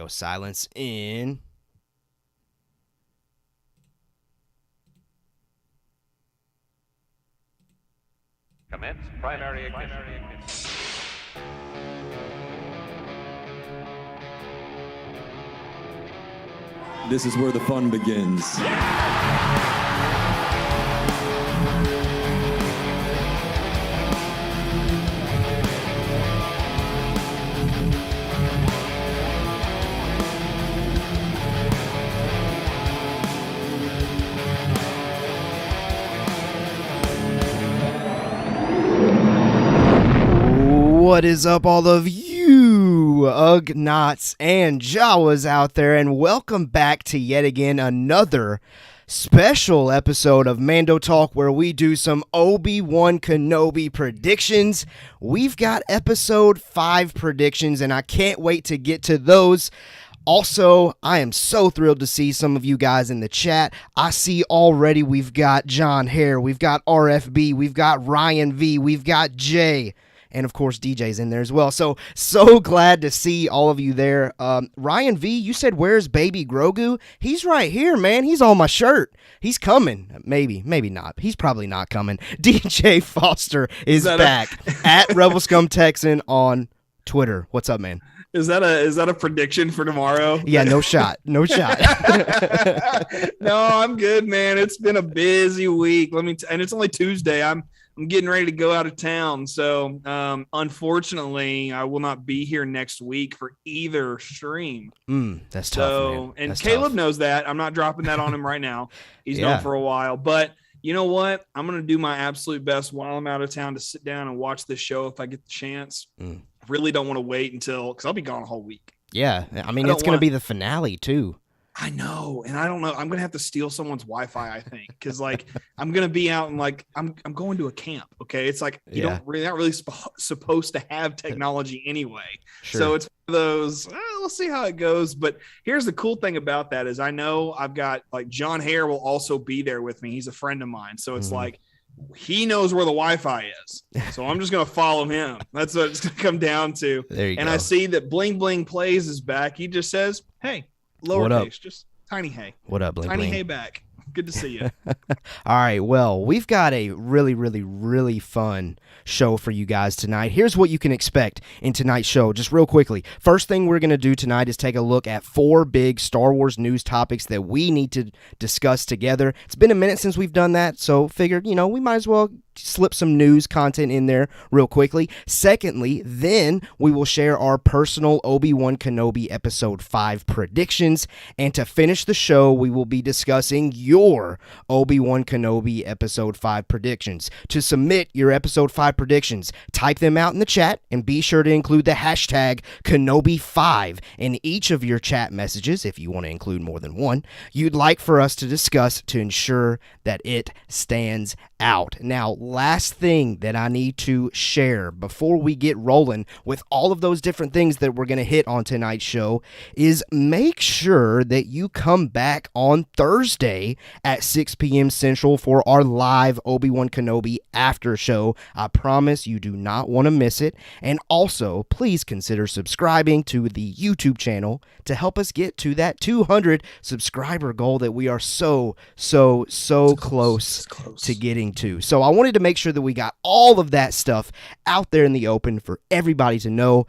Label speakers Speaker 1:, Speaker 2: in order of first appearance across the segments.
Speaker 1: go. Silence in.
Speaker 2: Commence primary ignition.
Speaker 3: This is where the fun begins.
Speaker 1: What is up, all of you Ugnaughts and Jawas out there, and welcome back to yet again another special episode of Mando Talk, where we do some Obi-Wan Kenobi predictions. We've got episode 5 predictions, and I can't wait to get to those. Also, I am so thrilled to see some of you guys in the chat. I see already we've got John Hare, we've got RFB, we've got Ryan V, we've got Jay, and of course DJ's in there as well. So glad to see all of you there. Ryan V, you said, where's baby Grogu? He's right here, man. He's on my shirt. He's coming. Maybe not. He's probably not coming. DJ Foster is back at Rebel Scum Texan on Twitter. What's up, man?
Speaker 4: Is that a prediction for tomorrow?
Speaker 1: Yeah, no shot. No shot.
Speaker 4: No, I'm good, man. It's been a busy week. And it's only Tuesday. I'm getting ready to go out of town. So, unfortunately, I will not be here next week for either stream.
Speaker 1: That's tough, man.
Speaker 4: And
Speaker 1: that's
Speaker 4: Caleb
Speaker 1: tough.
Speaker 4: knows that. I'm not dropping that on him right now. He's known for a while. But you know what? I'm going to do my absolute best while I'm out of town to sit down and watch this show if I get the chance. I really don't want to wait because I'll be gone a whole week.
Speaker 1: Yeah, I mean, it's going to be the finale, too.
Speaker 4: I know, and I don't know. I'm gonna have to steal someone's Wi-Fi, I think, because I'm gonna be out and I'm going to a camp. Okay, it's like you're not really supposed to have technology anyway. Sure. So it's one of those. We'll see how it goes. But here's the cool thing about that is I know I've got John Hare will also be there with me. He's a friend of mine, so it's he knows where the Wi-Fi is. So I'm just gonna follow him. That's what it's gonna come down to.
Speaker 1: There you go.
Speaker 4: And I see that Bling Bling Plays is back. He just says, "Hey." Lowercase, just Tiny Hay.
Speaker 1: What up, Bling
Speaker 4: Tiny
Speaker 1: Bling?
Speaker 4: Hay back. Good to see you.
Speaker 1: All right, well, we've got a really, really, really fun show for you guys tonight. Here's what you can expect in tonight's show, just real quickly. First thing we're going to do tonight is take a look at 4 big Star Wars news topics that we need to discuss together. It's been a minute since we've done that, so figured, we might as well slip some news content in there real quickly. Secondly, then we will share our personal Obi-Wan Kenobi episode 5 predictions, and to finish the show, we will be discussing your Obi-Wan Kenobi episode 5 predictions. To submit your episode 5 predictions, type them out in the chat and be sure to include the hashtag Kenobi5 in each of your chat messages if you want to include more than one you'd like for us to discuss to ensure that it stands out. Now, last thing that I need to share before we get rolling with all of those different things that we're going to hit on tonight's show is make sure that you come back on Thursday at 6 p.m. Central for our live Obi-Wan Kenobi after show. I promise you do not want to miss it. And also, please consider subscribing to the YouTube channel to help us get to that 200 subscriber goal that we are so close to getting to. So I wanted to make sure that we got all of that stuff out there in the open for everybody to know.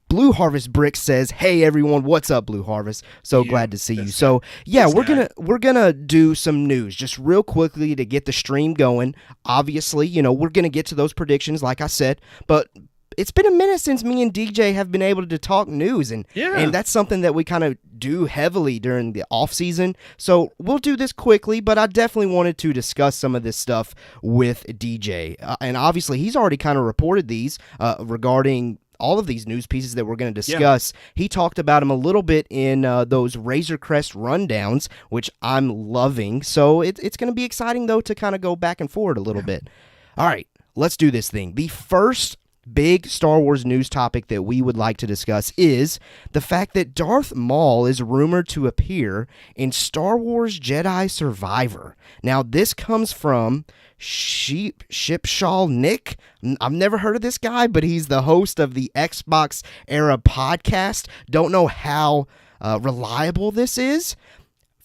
Speaker 1: Blue Harvest Brick says, "Hey everyone, what's up, Blue Harvest? So glad to see you." So yeah, we're gonna do some news just real quickly to get the stream going. Obviously, we're gonna get to those predictions, like I said, but it's been a minute since me and DJ have been able to talk news, and that's something that we kind of do heavily during the off season. So we'll do this quickly, but I definitely wanted to discuss some of this stuff with DJ, and obviously he's already kind of reported these regarding all of these news pieces that we're going to discuss. He talked about them a little bit in those Razor Crest rundowns, which I'm loving. So it's going to be exciting, though, to kind of go back and forward a little bit. All right, let's do this thing. The first big Star Wars news topic that we would like to discuss is the fact that Darth Maul is rumored to appear in Star Wars Jedi Survivor. Now, this comes from Shipshaw Nick. I've never heard of this guy, but he's the host of the Xbox Era podcast. Don't know how reliable this is.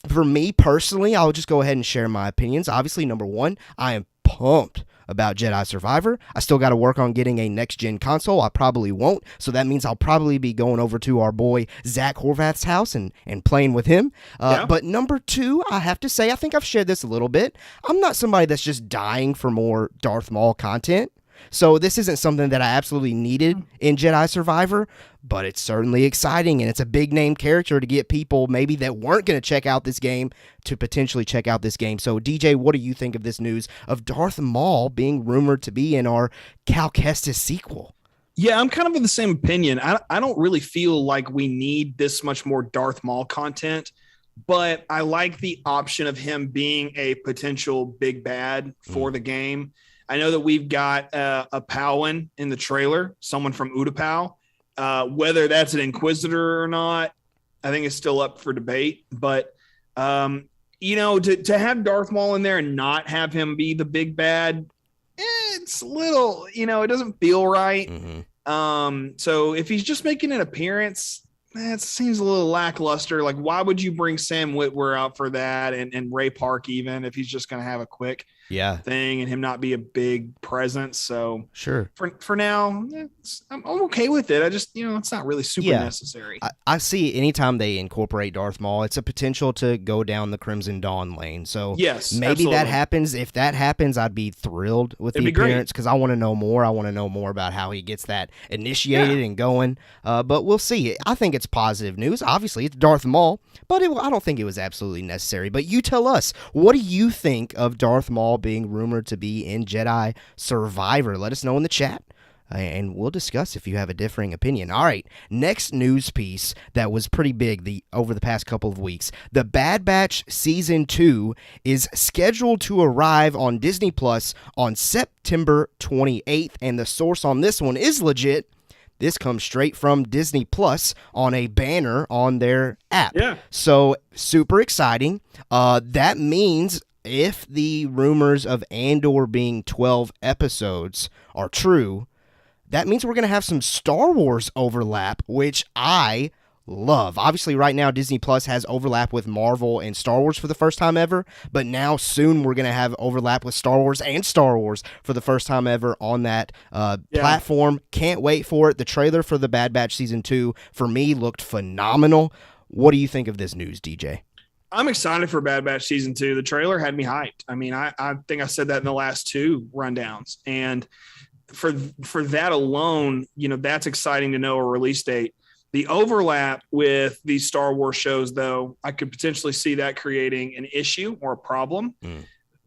Speaker 1: For me personally, I'll just go ahead and share my opinions. Obviously, number one, I am pumped about Jedi Survivor. I still got to work on getting a next-gen console. I probably won't, so that means I'll probably be going over to our boy Zach Horvath's house and playing with him. But number two, I have to say, I think I've shared this a little bit. I'm not somebody that's just dying for more Darth Maul content. So this isn't something that I absolutely needed in Jedi Survivor, but it's certainly exciting, and it's a big-name character to get people maybe that weren't going to check out this game to potentially check out this game. So, DJ, what do you think of this news of Darth Maul being rumored to be in our Cal Kestis sequel?
Speaker 4: Yeah, I'm kind of of the same opinion. I don't really feel like we need this much more Darth Maul content, but I like the option of him being a potential big bad for the game. I know that we've got a Powin in the trailer, someone from Utapau. Whether that's an Inquisitor or not, I think it's still up for debate. But, to have Darth Maul in there and not have him be the big bad, it's a little, it doesn't feel right. So if he's just making an appearance, that seems a little lackluster. Like, why would you bring Sam Witwer out for that and Ray Park even if he's just going to have a quick thing and him not be a big presence? So
Speaker 1: sure,
Speaker 4: for now, I'm okay with it. I just, it's not really super necessary.
Speaker 1: I see anytime they incorporate Darth Maul, it's a potential to go down the Crimson Dawn lane. So
Speaker 4: yes,
Speaker 1: maybe
Speaker 4: absolutely.
Speaker 1: that happens. If that happens, I'd be thrilled with the appearance because I want to know more. I want to know more about how he gets that initiated and going. But we'll see. I think it's positive news. Obviously, it's Darth Maul, but I don't think it was absolutely necessary. But you tell us, what do you think of Darth Maul being rumored to be in Jedi Survivor? Let us know in the chat, and we'll discuss if you have a differing opinion. All right, next news piece that was pretty big over the past couple of weeks. The Bad Batch Season 2 is scheduled to arrive on Disney Plus on September 28th, and the source on this one is legit. This comes straight from Disney Plus on a banner on their app. Yeah. So super exciting. That means if the rumors of Andor being 12 episodes are true, that means we're going to have some Star Wars overlap, which I love. Obviously, right now, Disney Plus has overlap with Marvel and Star Wars for the first time ever, but now soon we're going to have overlap with Star Wars and Star Wars for the first time ever on that platform. Can't wait for it. The trailer for The Bad Batch Season 2, for me, looked phenomenal. What do you think of this news, DJ?
Speaker 4: I'm excited for Bad Batch Season 2. The trailer had me hyped. I mean, I think I said that in the last two rundowns. And for that alone, that's exciting to know a release date. The overlap with these Star Wars shows, though, I could potentially see that creating an issue or a problem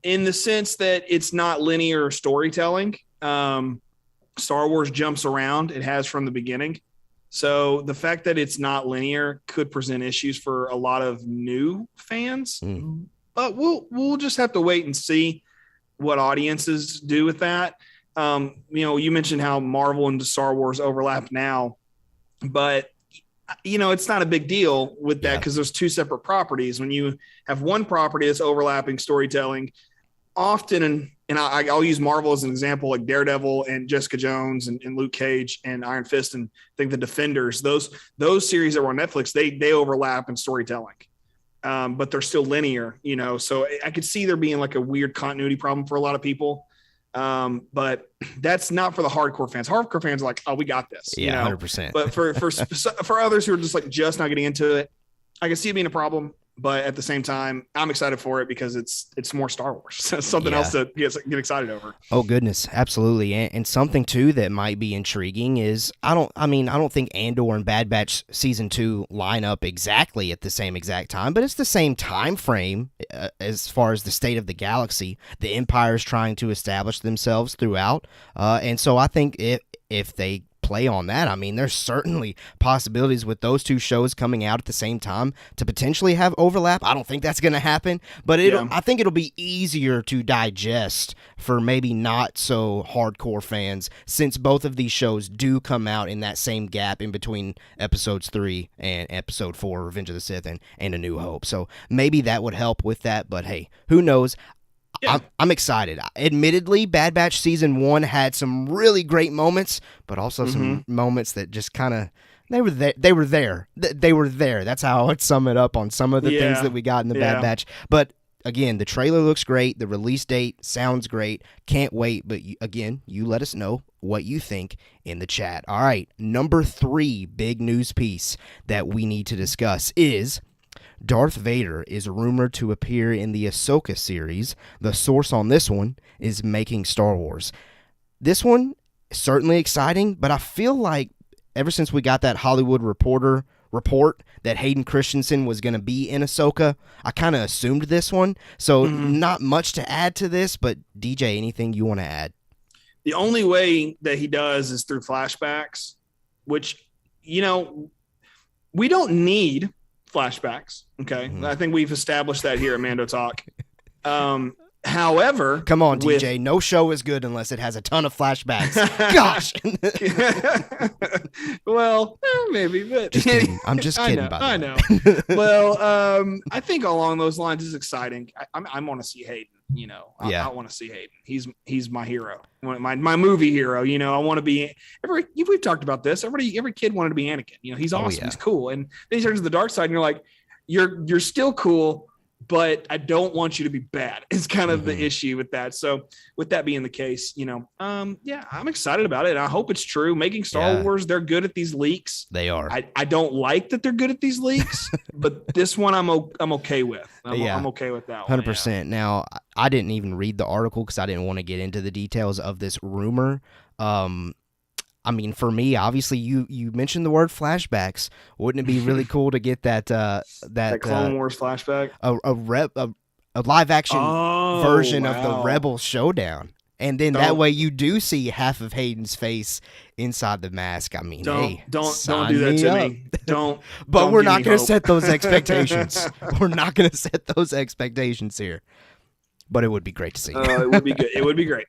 Speaker 4: in the sense that it's not linear storytelling. Star Wars jumps around. It has from the beginning. So the fact that it's not linear could present issues for a lot of new fans. But we'll just have to wait and see what audiences do with that. You mentioned how Marvel and Star Wars overlap now, but it's not a big deal with that because there's two separate properties. When you have one property that's overlapping storytelling, often, and I'll use Marvel as an example, like Daredevil and Jessica Jones and Luke Cage and Iron Fist, and I think the Defenders, those series that were on Netflix, they overlap in storytelling, but they're still linear, so I could see there being like a weird continuity problem for a lot of people. But that's not for the hardcore fans. Hardcore fans are like, oh, we got this.
Speaker 1: 100%.
Speaker 4: But for others who are just like just not getting into it, I can see it being a problem. But at the same time, I'm excited for it because it's more Star Wars. Something else to get excited over.
Speaker 1: Oh goodness, absolutely. And something too that might be intriguing is I don't think Andor and Bad Batch Season 2 line up exactly at the same exact time, but it's the same time frame as far as the state of the galaxy. The Empire is trying to establish themselves throughout, and so I think if they play on that, there's certainly possibilities with those two shows coming out at the same time to potentially have overlap. I don't think that's going to happen, but I think it'll be easier to digest for maybe not so hardcore fans, since both of these shows do come out in that same gap in between episodes 3 and episode 4, Revenge of the Sith and A New Hope. So maybe that would help with that, but hey, who knows? Yeah. I'm excited. Admittedly, Bad Batch Season 1 had some really great moments, but also some moments that just kind of They were there. They were there. They were there. That's how I would sum it up on some of the things that we got in the Bad Batch. But again, the trailer looks great. The release date sounds great. Can't wait. But you let us know what you think in the chat. All right, number 3 big news piece that we need to discuss is Darth Vader is rumored to appear in the Ahsoka series. The source on this one is Making Star Wars. This one is certainly exciting, but I feel like ever since we got that Hollywood Reporter report that Hayden Christensen was going to be in Ahsoka, I kind of assumed this one. So not much to add to this, but DJ, anything you want to add?
Speaker 4: The only way that he does is through flashbacks, which, we don't need flashbacks. Okay. I think we've established that here at Mando Talk. However,
Speaker 1: come on, DJ. No show is good unless it has a ton of flashbacks. Gosh.
Speaker 4: Well, maybe, but
Speaker 1: just kidding. I'm just kidding.
Speaker 4: I know. Well, I think along those lines is exciting. I want to see Hayden. I want to see Hayden. He's my hero, my movie hero. I want to be. We've talked about this. Every kid wanted to be Anakin. He's awesome. He's cool, and then he turns to the dark side, and you're like, you're still cool, but I don't want you to be bad. It's kind of the issue with that. So with that being the case, I'm excited about it. I hope it's true. Making Star Wars, they're good at these leaks.
Speaker 1: They are.
Speaker 4: I don't like that they're good at these leaks, but this one I'm okay with. I'm okay with that one.
Speaker 1: 100%. Yeah. Now, I didn't even read the article because I didn't want to get into the details of this rumor. For me, obviously, you mentioned the word flashbacks. Wouldn't it be really cool to get that
Speaker 4: Clone Wars flashback,
Speaker 1: a live action version of the Rebel showdown, and then that way you do see half of Hayden's face inside the mask. Don't do
Speaker 4: that to me. Don't.
Speaker 1: But we're not going to set those expectations. We're not going to set those expectations here. But it would be great to see.
Speaker 4: It would be good. It would be great.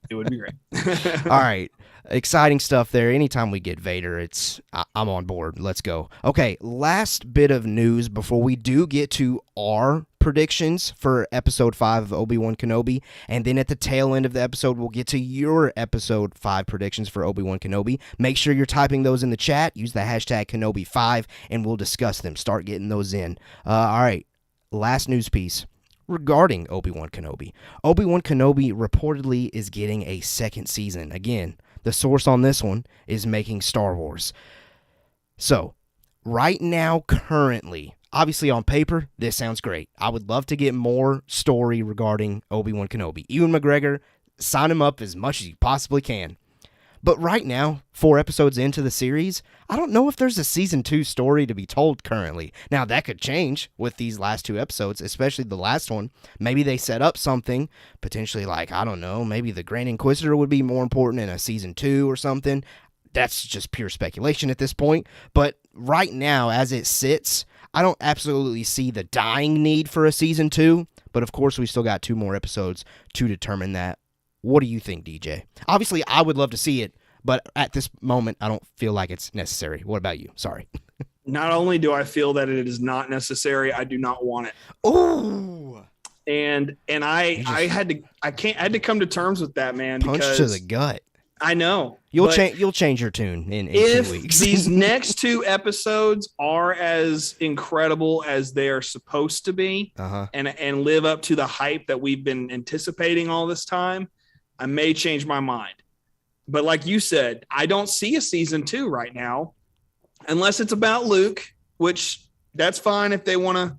Speaker 1: All right. Exciting stuff there. Anytime we get Vader, I'm on board. Let's go. Okay, last bit of news before we do get to our predictions for episode 5 of Obi-Wan Kenobi, and then at the tail end of the episode, we'll get to your episode 5 predictions for Obi-Wan Kenobi. Make sure you're typing those in the chat. Use the hashtag Kenobi5, and we'll discuss them. Start getting those in. All right, last news piece regarding Obi-Wan Kenobi. Obi-Wan Kenobi reportedly is getting a second season. Again, the source on this one is Making Star Wars. So, right now, currently, obviously on paper, this sounds great. I would love to get more story regarding Obi-Wan Kenobi. Ewan McGregor, sign him up as much as you possibly can. But right now, 4 episodes into the series, I don't know if there's a season 2 story to be told currently. Now, that could change with these last 2 episodes, especially the last one. Maybe they set up something, potentially like, I don't know, maybe the Grand Inquisitor would be more important in a season 2 or something. That's just pure speculation at this point. But right now, as it sits, I don't absolutely see the dying need for a season 2. But of course, we still got 2 more episodes to determine that. What do you think, DJ? Obviously, I would love to see it, but at this moment, I don't feel like it's necessary. What about you? Sorry.
Speaker 4: Not only do I feel that it is not necessary, I do not want it.
Speaker 1: Oh.
Speaker 4: And I had to come to terms with that, man.
Speaker 1: Punch to the gut.
Speaker 4: I know.
Speaker 1: You'll change your tune in 2 weeks.
Speaker 4: These next 2 episodes are as incredible as they are supposed to be, and live up to the hype that we've been anticipating all this time, I may change my mind. But like you said, I don't see a season 2 right now, unless it's about Luke, which that's fine if they want to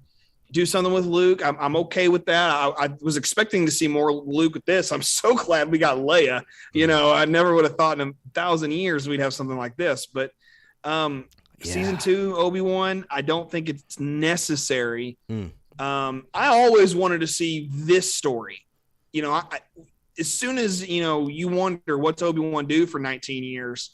Speaker 4: do something with Luke. I'm okay with that. I was expecting to see more Luke with this. I'm so glad we got Leia. I never would have thought in 1,000 years we'd have something like this. But season 2, Obi-Wan, I don't think it's necessary. I always wanted to see this story. As soon as, you wonder what's Obi-Wan do for 19 years,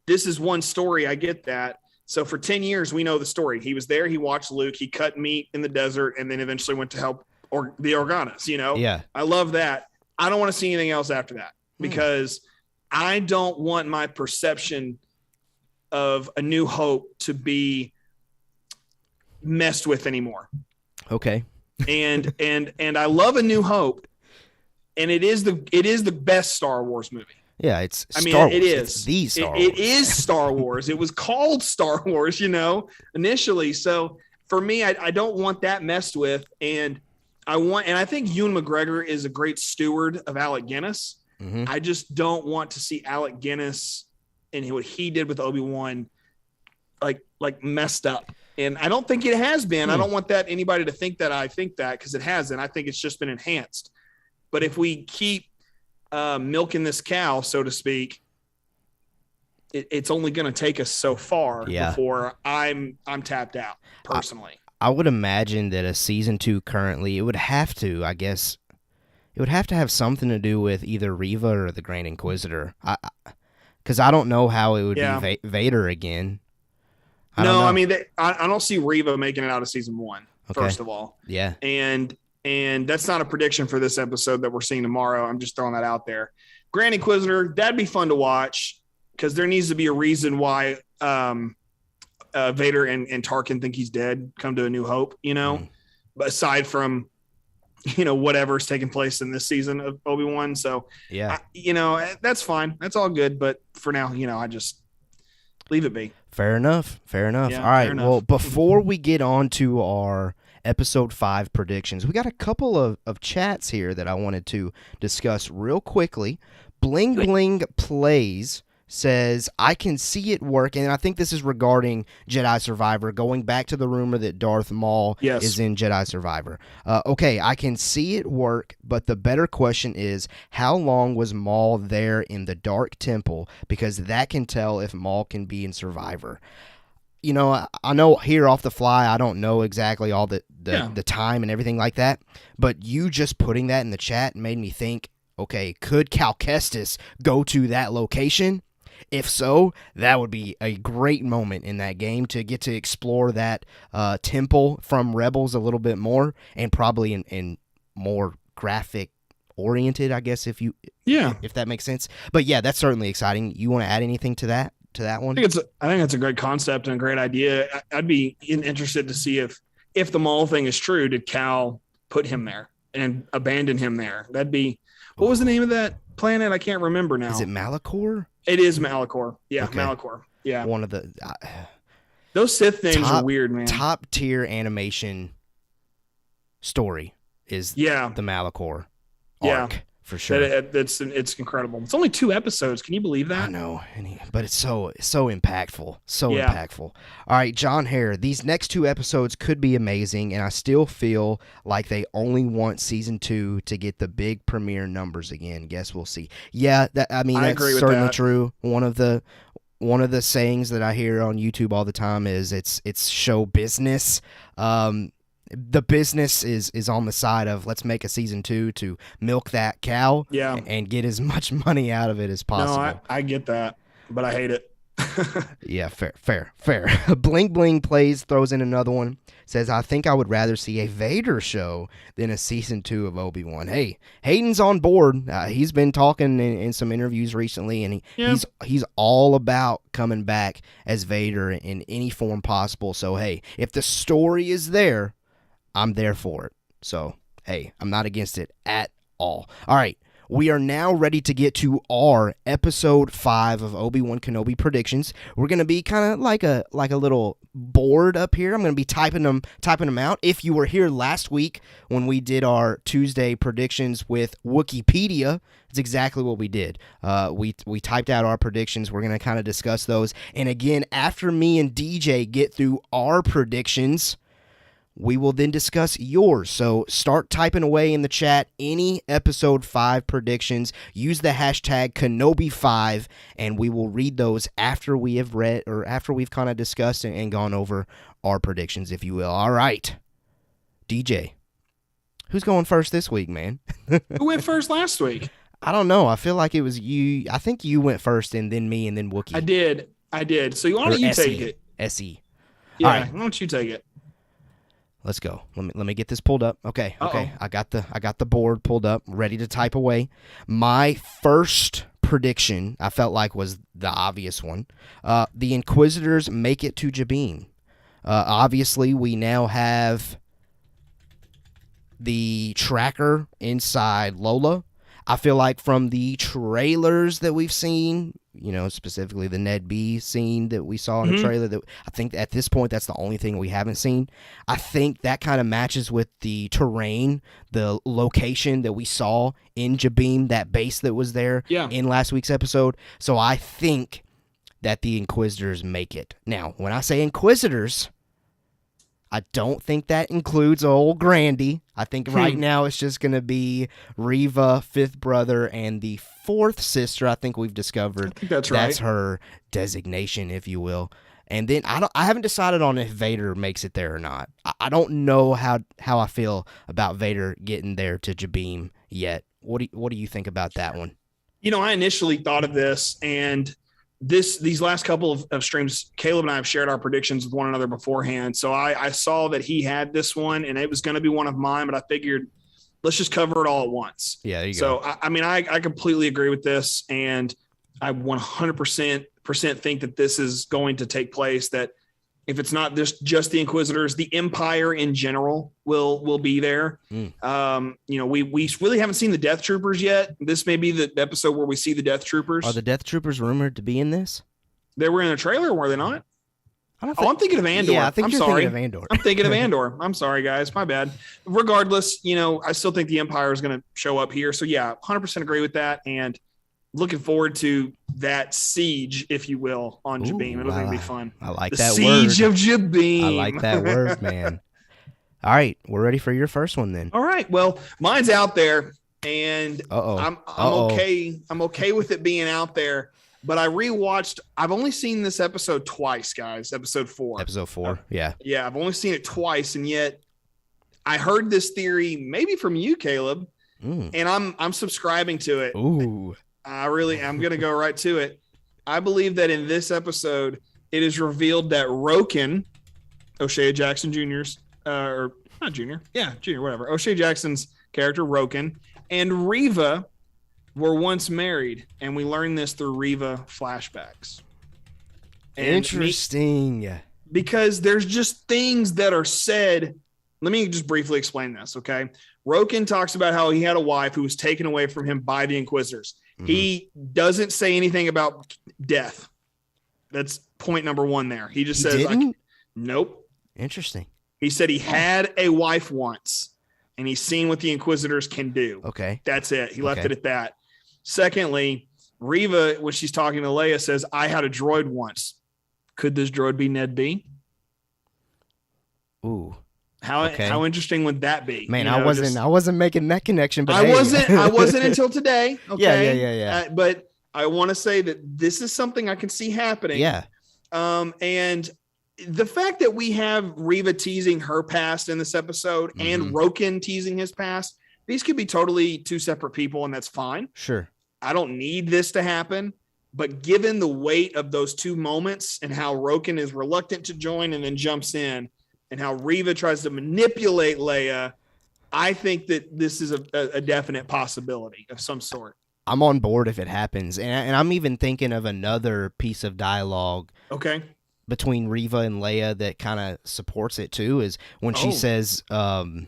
Speaker 4: this is one story. I get that. So for 10 years, we know the story. He was there. He watched Luke. He cut meat in the desert and then eventually went to help the Organas, Yeah. I love that. I don't want to see anything else after that because I don't want my perception of A New Hope to be messed with anymore.
Speaker 1: Okay.
Speaker 4: and I love A New Hope. And it is the best Star Wars movie.
Speaker 1: Yeah, it's
Speaker 4: I mean,
Speaker 1: Star Wars.
Speaker 4: it is.
Speaker 1: It's the Star Wars.
Speaker 4: It is Star Wars. It was called Star Wars, initially. So for me, I don't want that messed with. And I think Ewan McGregor is a great steward of Alec Guinness.
Speaker 1: Mm-hmm.
Speaker 4: I just don't want to see Alec Guinness and what he did with Obi-Wan like messed up. And I don't think it has been. I don't want anybody to think that I think that, because it hasn't. I think it's just been enhanced. But if we keep milking this cow, so to speak, it's only going to take us so far before I'm tapped out personally.
Speaker 1: I would imagine that a season 2 currently, it would have to, I guess, it would have to have something to do with either Reva or the Grand Inquisitor. Because I don't know how it would be Vader again. I
Speaker 4: don't see Reva making it out of season 1.
Speaker 1: Okay.
Speaker 4: First of all, and that's not a prediction for this episode that we're seeing tomorrow. I'm just throwing that out there. Grand Inquisitor, that'd be fun to watch, because there needs to be a reason why Vader and Tarkin think he's dead. Come to A New Hope, But aside from whatever's taking place in this season of Obi-Wan, so that's fine. That's all good. But for now, I just leave it be.
Speaker 1: Fair enough.
Speaker 4: Yeah,
Speaker 1: all right.
Speaker 4: enough.
Speaker 1: Well, before we get on to our episode 5 predictions, we got a couple of chats here that I wanted to discuss real quickly. Bling Bling Plays says, I can see it work, and I think this is regarding Jedi Survivor, going back to the rumor that Darth Maul is in Jedi Survivor. Okay, I can see it work, but the better question is, how long was Maul there in the Dark Temple? Because that can tell if Maul can be in Survivor. I know here off the fly, I don't know exactly all the time and everything like that, but you just putting that in the chat made me think, okay, could Cal Kestis go to that location? If so, that would be a great moment in that game to get to explore that temple from Rebels a little bit more, and probably in more graphic oriented, I guess, if that makes sense. But yeah, that's certainly exciting. You want to add anything to that one?
Speaker 4: I think that's a great concept and a great idea. I'd be interested to see if the Maul thing is true. Did Cal put him there and abandon him there? That'd be. What was the name of that planet? I can't remember now.
Speaker 1: Is it Malachor?
Speaker 4: It is Malachor. Yeah, okay. Malachor. Yeah.
Speaker 1: One of the
Speaker 4: those Sith things are weird, man.
Speaker 1: Top tier animation story is the Malachor arc, for sure.
Speaker 4: It's incredible. It's only 2 episodes. Can you believe that?
Speaker 1: I know, but it's so impactful. Impactful. All right, John Hare, these next 2 episodes could be amazing, and I still feel like they only want season 2 to get the big premiere numbers again. Guess we'll see. Yeah, that's certainly true. One of the sayings that I hear on YouTube all the time is it's show business. The business is on the side of let's make a season 2 to milk that cow and get as much money out of it as possible.
Speaker 4: No, I get that, but I hate it.
Speaker 1: Yeah, fair. Bling Bling Plays throws in another one. Says, I think I would rather see a Vader show than a season 2 of Obi-Wan. Hey, Hayden's on board. He's been talking in some interviews recently, and he's all about coming back as Vader in any form possible. So, hey, if the story is there, I'm there for it. So, hey, I'm not against it at all. All right, we are now ready to get to our episode 5 of Obi-Wan Kenobi predictions. We're going to be kind of like a little board up here. I'm going to be typing them out. If you were here last week when we did our Tuesday predictions with Wikipedia, it's exactly what we did. We typed out our predictions. We're going to kind of discuss those. And again, after me and DJ get through our predictions, we will then discuss yours. So start typing away in the chat any episode 5 predictions. Use the hashtag Kenobi5, and we will read those after we have read, or after we've kind of discussed and gone over our predictions, if you will. All right, DJ, who's going first this week, man?
Speaker 4: Who went first last week?
Speaker 1: I don't know. I feel like it was you. I think you went first, and then me, and then Wookie.
Speaker 4: I did. So why don't you take it?
Speaker 1: SE.
Speaker 4: Yeah,
Speaker 1: all right.
Speaker 4: Why don't you take it?
Speaker 1: Let's go. Let me get this pulled up. Okay. I got the board pulled up, ready to type away. My first prediction, I felt like, was the obvious one. The Inquisitors make it to Jabin. Obviously, we now have the tracker inside Lola. I feel like from the trailers that we've seen, specifically the Ned B scene that we saw in the trailer, that I think at this point that's the only thing we haven't seen. I think that kind of matches with the terrain, the location that we saw in Jabeam, that base that was there in last week's episode. So I think that the Inquisitors make it. Now, when I say Inquisitors, I don't think that includes old Grandy. I think right now it's just going to be Reva, fifth brother, and the fourth sister. I think we've discovered
Speaker 4: I think that's right.
Speaker 1: That's her designation, if you will. And then I haven't decided on if Vader makes it there or not. I don't know how I feel about Vader getting there to Jabeam yet. What do you think about that one?
Speaker 4: I initially thought of this, and these last couple of streams, Caleb and I have shared our predictions with one another beforehand. So I saw that he had this one, and it was going to be one of mine, but I figured let's just cover it all at once.
Speaker 1: Yeah, there you
Speaker 4: go.
Speaker 1: So
Speaker 4: I completely agree with this, and I 100% think that this is going to take place. That if it's not just the Inquisitors, the Empire in general will be there. We really haven't seen the Death Troopers yet. This may be the episode where we see the Death Troopers.
Speaker 1: Are the Death Troopers rumored to be in this?
Speaker 4: They were in the trailer, were they not? I'm thinking of Andor.
Speaker 1: Yeah, I think you're
Speaker 4: sorry.
Speaker 1: thinking of Andor.
Speaker 4: I'm thinking of Andor. I'm sorry, guys. My bad. Regardless, I still think the Empire is going to show up here. So, yeah, 100% agree with that. And looking forward to that siege, if you will, on Jabeam. It'll be fun.
Speaker 1: I like
Speaker 4: the
Speaker 1: that
Speaker 4: word. Siege of Jabeam.
Speaker 1: I like that word, man. All right, we're ready for your first one then.
Speaker 4: All right. Well, mine's out there, and I'm okay. I'm okay with it being out there. But I rewatched. I've only seen this episode twice, guys. Episode 4.
Speaker 1: Episode 4. Yeah.
Speaker 4: Yeah, I've only seen it twice, and yet I heard this theory maybe from you, Caleb, and I'm subscribing to it.
Speaker 1: Ooh.
Speaker 4: I'm going to go right to it. I believe that in this episode, it is revealed that Roken, O'Shea Jackson Jr.'s, or not Jr., yeah, Jr., whatever, O'Shea Jackson's character, Roken, and Reva were once married, and we learned this through Reva flashbacks. And
Speaker 1: interesting.
Speaker 4: Because there's just things that are said. Let me just briefly explain this, okay? Roken talks about how he had a wife who was taken away from him by the Inquisitors. He doesn't say anything about death. That's point number 1 there. He just says, nope.
Speaker 1: Interesting.
Speaker 4: He said he had a wife once, and he's seen what the Inquisitors can do.
Speaker 1: Okay.
Speaker 4: That's it. He left it at that. Secondly, Reva, when she's talking to Leia, says, I had a droid once. Could this droid be Ned B?
Speaker 1: Ooh.
Speaker 4: How interesting would that be?
Speaker 1: Man, I wasn't making that connection, but
Speaker 4: I wasn't until today. Okay.
Speaker 1: Yeah.
Speaker 4: But I want to say that this is something I can see happening.
Speaker 1: Yeah.
Speaker 4: And the fact that we have Reva teasing her past in this episode and Roken teasing his past, these could be totally 2 separate people, and that's fine.
Speaker 1: Sure.
Speaker 4: I don't need this to happen, but given the weight of those 2 moments and how Roken is reluctant to join and then jumps in, and how Reva tries to manipulate Leia, I think that this is a definite possibility of some sort.
Speaker 1: I'm on board if it happens. And I'm even thinking of another piece of dialogue between Reva and Leia that kind of supports it too, is when she says, I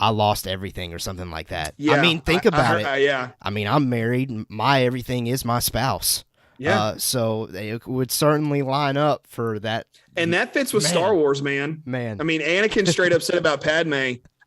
Speaker 1: lost everything or something like that.
Speaker 4: Yeah,
Speaker 1: I mean, think about it.
Speaker 4: Yeah.
Speaker 1: I mean, I'm married. My everything is my spouse.
Speaker 4: Yeah.
Speaker 1: So they would certainly line up for that.
Speaker 4: And that fits with Star Wars, man. I mean, Anakin straight up said about Padme,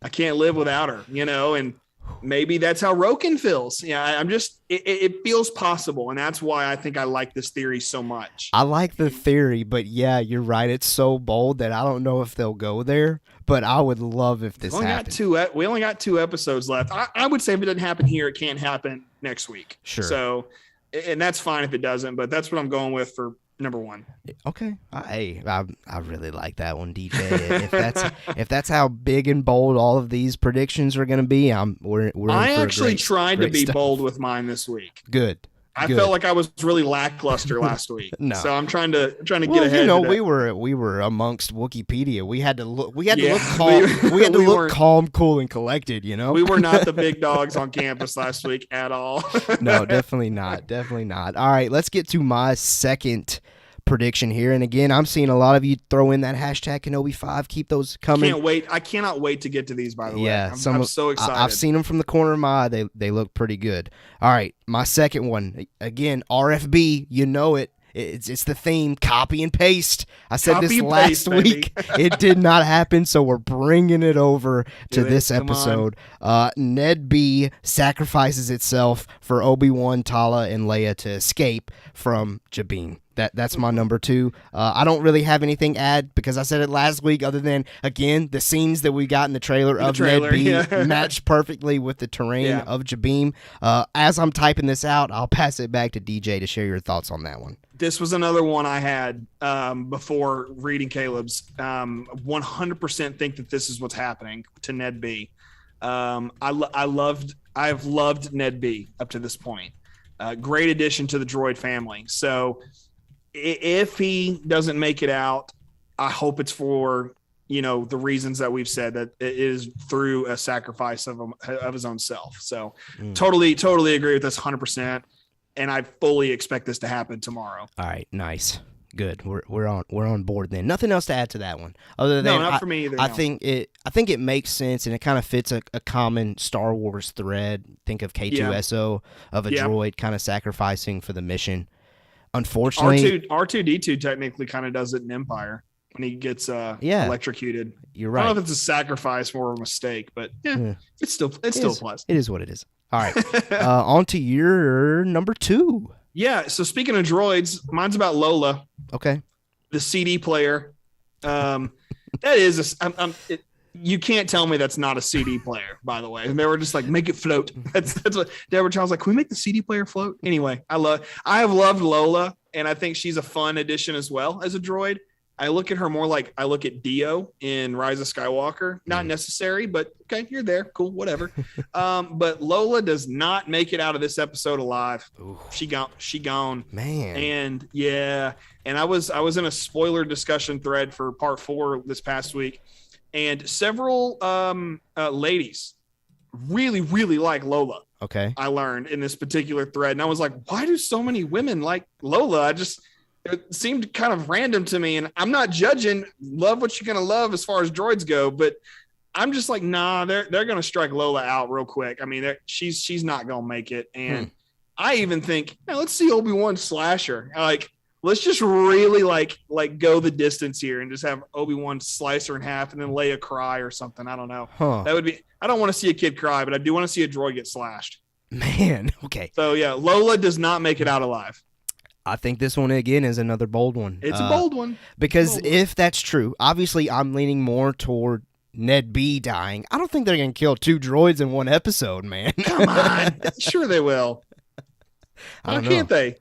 Speaker 4: I can't live without her, and maybe that's how Roken feels. Yeah, it feels possible. And that's why I think I like this theory so much.
Speaker 1: I like the theory, but yeah, you're right. It's so bold that I don't know if they'll go there, but I would love if this happened.
Speaker 4: We only got 2 episodes left. I would say if it doesn't happen here, it can't happen next week.
Speaker 1: Sure.
Speaker 4: So, and that's fine if it doesn't, but that's what I'm going with for number 1.
Speaker 1: Okay. Hey, I really like that one, DJ. if that's how big and bold all of these predictions are going to be, we're
Speaker 4: I actually tried to be bold with mine this week.
Speaker 1: Good.
Speaker 4: I felt like I was really lackluster last week.
Speaker 1: No.
Speaker 4: So I'm trying to get ahead.
Speaker 1: We were amongst Wikipedia. We had to look calm, cool, and collected,
Speaker 4: We were not the big dogs on campus last week at all.
Speaker 1: No, definitely not. Definitely not. All right, let's get to my second prediction here. And again, I'm seeing a lot of you throw in that hashtag Kenobi5. Keep those coming.
Speaker 4: I cannot wait to get to these, by the way.
Speaker 1: Yeah,
Speaker 4: I'm so excited.
Speaker 1: I've seen them from the corner of my eye. They look pretty good. All right, my second one. Again, RFB, you know it. It's the theme, copy and paste. I said this last week. It did not happen, so we're bringing it over to this episode. Ned B sacrifices itself for Obi-Wan, Tala, and Leia to escape from Jabin. That's my number 2. I don't really have anything to add because I said it last week other than, again, the scenes that we got in the trailer of Ned B matched perfectly with the terrain of Jabin. As I'm typing this out, I'll pass it back to DJ to share your thoughts on that one.
Speaker 4: This was another one I had before reading Caleb's. 100% think that this is what's happening to Ned B. I've loved Ned B up to this point. Great addition to the droid family. So if he doesn't make it out, I hope it's for the reasons that we've said, that it is through a sacrifice of his own self. So totally agree with this 100%. And I fully expect this to happen tomorrow.
Speaker 1: All right, nice, good. We're on board then. Nothing else to add to that one, other than
Speaker 4: not for me either.
Speaker 1: I think it makes sense, and it kind of fits a common Star Wars thread. Think of K2SO of a droid kind of sacrificing for the mission. Unfortunately,
Speaker 4: R2D2 technically kind of does it in Empire when he gets electrocuted.
Speaker 1: You're right.
Speaker 4: I don't know if it's a sacrifice or a mistake, but it still applies.
Speaker 1: It is what it is. All right, on to your number 2.
Speaker 4: Yeah, so speaking of droids, mine's about Lola.
Speaker 1: Okay.
Speaker 4: The CD player. That is you can't tell me that's not a CD player, by the way. And they were just like, make it float. That's what Deborah Child's like, can we make the CD player float? Anyway, I have loved Lola, and I think she's a fun addition as well as a droid. I look at her more like I look at Dio in Rise of Skywalker. Not necessary, but okay, you're there. Cool, whatever. But Lola does not make it out of this episode alive. Ooh. She gone. Man. And and I was in a spoiler discussion thread for part 4 this past week, and several ladies really, really like Lola.
Speaker 1: Okay.
Speaker 4: I learned in this particular thread, and I was like, why do so many women like Lola? It seemed kind of random to me, and I'm not judging. Love what you're going to love as far as droids go, but I'm just like, nah, they're going to strike Lola out real quick. I mean, she's not going to make it. And I even think, let's see Obi-Wan slash her. Like, let's just really like go the distance here and just have Obi-Wan slice her in half and then Leia cry or something. I don't know. That would be, I don't want to see a kid cry, but I do want to see a droid get slashed.
Speaker 1: Man. Okay.
Speaker 4: So yeah, Lola does not make it out alive.
Speaker 1: I think this one, again, is another bold one.
Speaker 4: It's a bold one.
Speaker 1: Because if that's true, obviously I'm leaning more toward Ned B dying. I don't think they're going to kill 2 droids in one episode, man.
Speaker 4: Come on. Sure they will. Why can't they?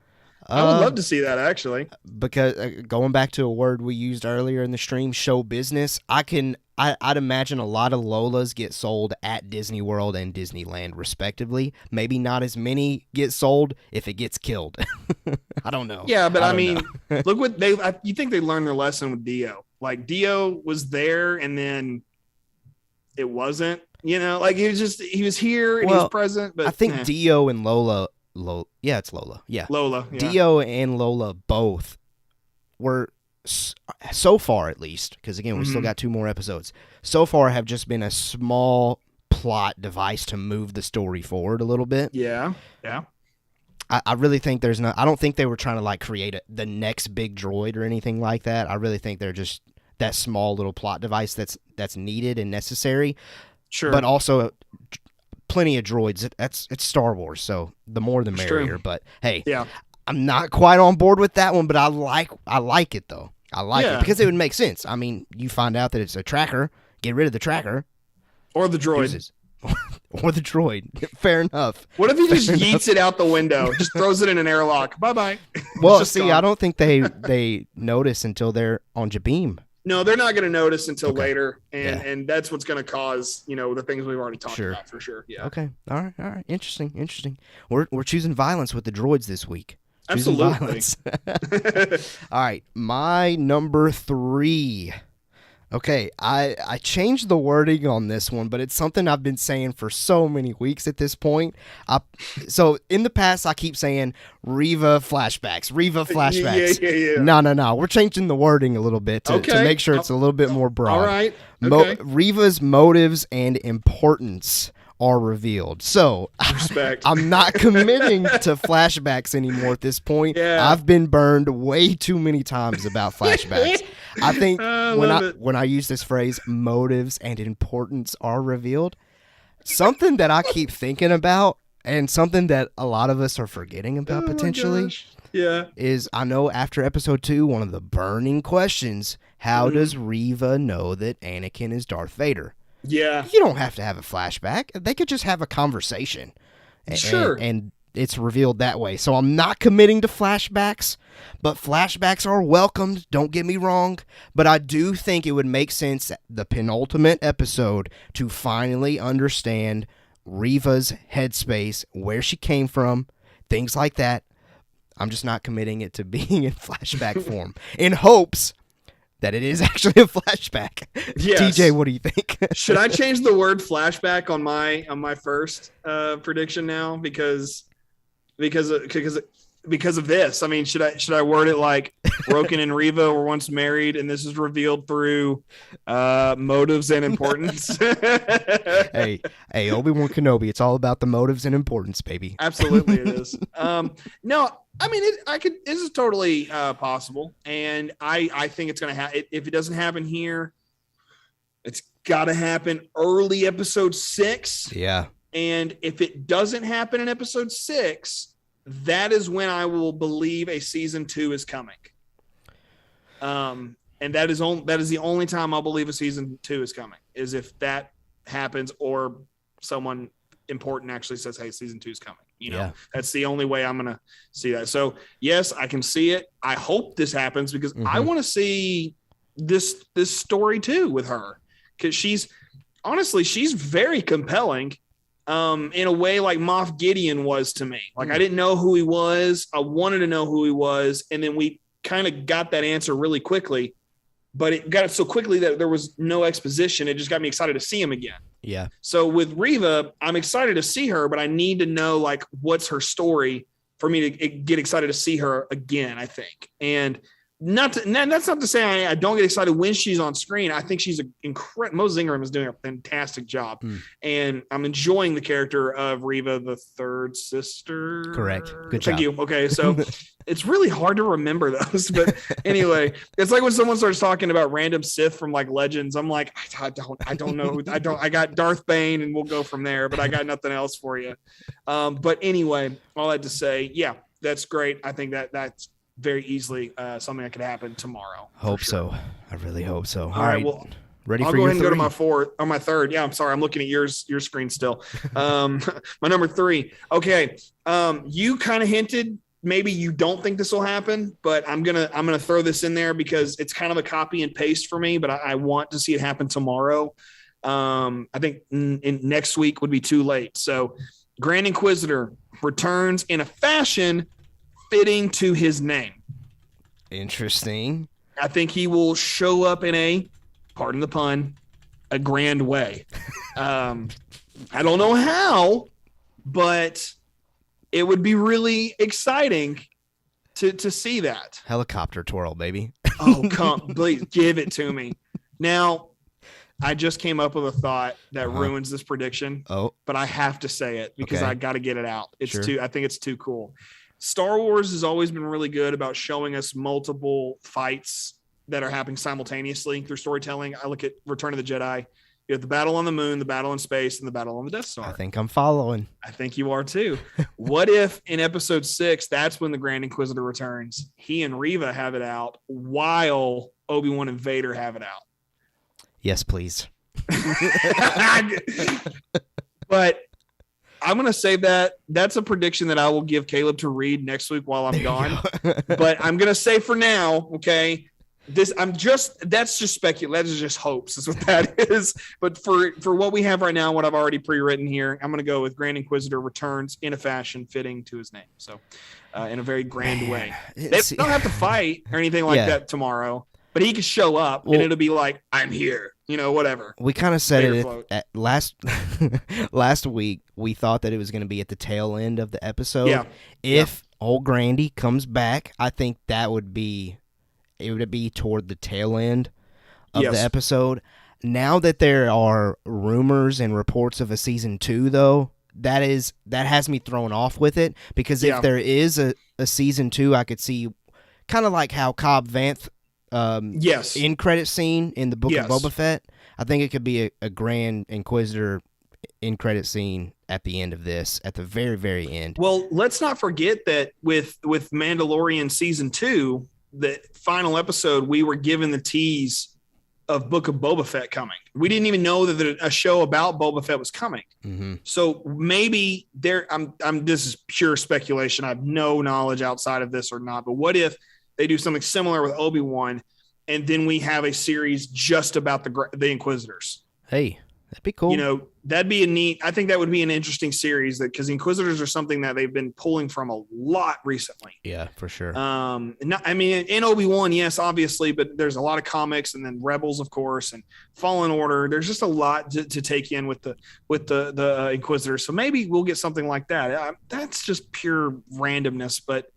Speaker 4: I would love to see that, actually.
Speaker 1: Because going back to a word we used earlier in the stream, show business, I'd imagine a lot of Lolas get sold at Disney World and Disneyland, respectively. Maybe not as many get sold if it gets killed. I don't know.
Speaker 4: Yeah, but I mean, look what you think they learned their lesson with Dio. Like, Dio was there and then it wasn't, like he was here and he was present. But
Speaker 1: I think Dio and Lola, it's Lola. Yeah.
Speaker 4: Lola. Yeah.
Speaker 1: Dio and Lola both were, so far at least, because again, we still got 2 more episodes, so far have just been a small plot device to move the story forward a little bit.
Speaker 4: Yeah.
Speaker 1: I really think I don't think they were trying to like create the next big droid or anything like that. I really think they're just that small little plot device that's needed and necessary. Sure. But also plenty of droids. It's Star Wars, so the more the merrier. True. But hey, I'm not quite on board with that one, but I like it though. I like it because it would make sense. I mean, you find out that it's a tracker, get rid of the tracker.
Speaker 4: Or the droid.
Speaker 1: Or the droid. Fair enough.
Speaker 4: What if he just yeets it out the window, just throws it in an airlock? Bye-bye.
Speaker 1: Well, see, gone. I don't think they notice until they're on Jabim.
Speaker 4: No, they're not going to notice until later, and that's what's going to cause, the things we've already talked about for sure. Yeah.
Speaker 1: Okay. All right. Interesting. We're choosing violence with the droids this week.
Speaker 4: Absolutely.
Speaker 1: All right, my number 3. Okay, I changed the wording on this one, but it's something I've been saying for so many weeks at this point. So in the past, I keep saying Reva flashbacks.
Speaker 4: Yeah.
Speaker 1: No. We're changing the wording a little bit to make sure it's a little bit more broad.
Speaker 4: All right. Okay.
Speaker 1: Reva's motives and importance are revealed. So
Speaker 4: Respect.
Speaker 1: I'm not committing to flashbacks anymore at this point.
Speaker 4: Yeah.
Speaker 1: I've been burned way too many times about flashbacks. I think when I use this phrase, motives and importance are revealed, something that I keep thinking about and something that a lot of us are forgetting about potentially is, I know after episode 2, one of the burning questions, how does Reva know that Anakin is Darth Vader?
Speaker 4: Yeah.
Speaker 1: You don't have to have a flashback. They could just have a conversation.
Speaker 4: Sure.
Speaker 1: And it's revealed that way. So I'm not committing to flashbacks, but flashbacks are welcomed. Don't get me wrong. But I do think it would make sense, the penultimate episode, to finally understand Reva's headspace, where she came from, things like that. I'm just not committing it to being in flashback form in hopes that it is actually a flashback.
Speaker 4: Yes.
Speaker 1: TJ, what do you think?
Speaker 4: Should I change the word flashback on my first prediction now because of this? I mean, should I word it like Roken and Reva were once married, and this is revealed through motives and importance?
Speaker 1: hey, Obi-Wan Kenobi, it's all about the motives and importance, baby.
Speaker 4: Absolutely, it is. No, I mean, this is totally possible, and I think it's gonna happen. If it doesn't happen here, it's got to happen early episode 6.
Speaker 1: Yeah,
Speaker 4: and if it doesn't happen in episode 6. That is when I will believe a season 2 is coming. And that is the only time I'll believe a season 2 is coming, is if that happens or someone important actually says, hey, season 2 is coming. That's the only way I'm going to see that. So yes, I can see it. I hope this happens because I want to see this story too with her, because she's very compelling. In a way like Moff Gideon was to me. Like, I didn't know who he was. I wanted to know who he was. And then we kind of got that answer really quickly, but it got it so quickly that there was no exposition. It just got me excited to see him again.
Speaker 1: Yeah.
Speaker 4: So with Reva, I'm excited to see her, but I need to know like what's her story for me to get excited to see her again, I think. And that's not to say I don't get excited when she's on screen. I think she's incredible. Moses Ingram is doing a fantastic job, and I'm enjoying the character of Reva, the third sister.
Speaker 1: Correct. Good job.
Speaker 4: Thank you. Okay, so it's really hard to remember those, but anyway, it's like when someone starts talking about random Sith from like Legends. I'm like, I don't know. I got Darth Bane, and we'll go from there. But I got nothing else for you. But anyway, all that to say, yeah, that's great. I think that's very easily something that could happen tomorrow.
Speaker 1: Hope so. I really hope so.
Speaker 4: All right. Well,
Speaker 1: ready
Speaker 4: I'll
Speaker 1: for
Speaker 4: go
Speaker 1: your
Speaker 4: ahead and go to
Speaker 1: three?
Speaker 4: my third. Yeah, I'm sorry. I'm looking at your screen still. My number 3. Okay. You kind of hinted maybe you don't think this will happen, but I'm gonna throw this in there because it's kind of a copy and paste for me. But I want to see it happen tomorrow. I think in next week would be too late. So, Grand Inquisitor returns in a fashion fitting to his name.
Speaker 1: Interesting.
Speaker 4: I think he will show up in a, pardon the pun, a grand way. I don't know how, but it would be really exciting to see that.
Speaker 1: Helicopter twirl, baby.
Speaker 4: Oh, please give it to me. Now, I just came up with a thought that ruins this prediction.
Speaker 1: Oh,
Speaker 4: but I have to say it because I got to get it out. It's
Speaker 1: sure.
Speaker 4: I think it's too cool. Star Wars has always been really good about showing us multiple fights that are happening simultaneously through storytelling. I look at Return of the Jedi. You have the battle on the moon, the battle in space, and the battle on the Death Star.
Speaker 1: I think I'm following.
Speaker 4: I think you are too. What if in episode 6, that's when the Grand Inquisitor returns? He and Reva have it out while Obi-Wan and Vader have it out.
Speaker 1: Yes, please.
Speaker 4: But I'm going to say that's a prediction that I will give Caleb to read next week while I'm gone. But I'm going to say for now, okay, that's just speculation. That is just hopes is what that is. But for what we have right now, what I've already pre-written here, I'm going to go with Grand Inquisitor returns in a fashion fitting to his name. So in a very grand way. They don't have to fight or anything like that tomorrow. but he could show up and it'll be like, I'm here, whatever.
Speaker 1: We kind of said
Speaker 4: Vader
Speaker 1: it
Speaker 4: float.
Speaker 1: at last week. We thought that it was going to be at the tail end of the episode.
Speaker 4: Yeah.
Speaker 1: If old Grandy comes back, I think it would be toward the tail end of the episode. Now that there are rumors and reports of a season 2, though, that has me thrown off with it, because if there is a season 2, I could see kind of like how Cobb Vanth in credit scene in the Book of Boba Fett. I think it could be a Grand Inquisitor in credit scene at the end of this, at the very, very end.
Speaker 4: Well, let's not forget that with Mandalorian season 2, the final episode, we were given the tease of Book of Boba Fett coming. We didn't even know that a show about Boba Fett was coming.
Speaker 1: Mm-hmm.
Speaker 4: So maybe this is pure speculation. I have no knowledge outside of this or not, but what if they do something similar with Obi-Wan, and then we have a series just about the Inquisitors?
Speaker 1: Hey, that'd be cool.
Speaker 4: That'd be I think that would be an interesting series, because Inquisitors are something that they've been pulling from a lot recently.
Speaker 1: Yeah, for sure.
Speaker 4: In Obi-Wan, yes, obviously, but there's a lot of comics, and then Rebels, of course, and Fallen Order. There's just a lot to take in with the Inquisitors. So maybe we'll get something like that. That's just pure randomness, but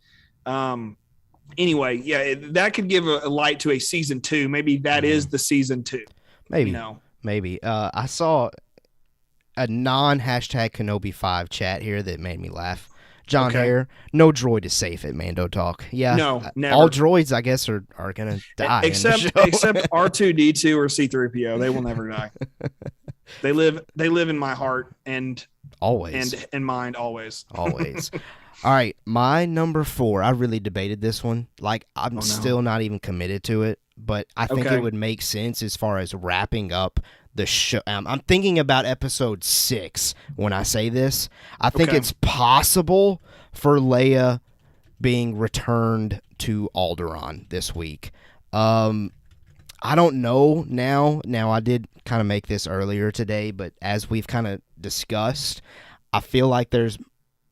Speaker 4: anyway, yeah, that could give a light to a season 2. Maybe that is the season 2.
Speaker 1: Maybe. Maybe. I saw a non-hashtag Kenobi 5 chat here that made me laugh. John Hare, no droid is safe at Mando Talk. Yeah.
Speaker 4: No, never.
Speaker 1: All droids, I guess, are going to die.
Speaker 4: Except R2-D2 or C-3PO. They will never die. They live in my heart and
Speaker 1: always.
Speaker 4: And mind always.
Speaker 1: Always. All right, my number 4, I really debated this one. Like, I'm still not even committed to it, but I think it would make sense as far as wrapping up the show. I'm thinking about episode 6 when I say this. I think it's possible for Leia being returned to Alderaan this week. I don't know now. Now, I did kind of make this earlier today, but as we've kind of discussed, I feel like there's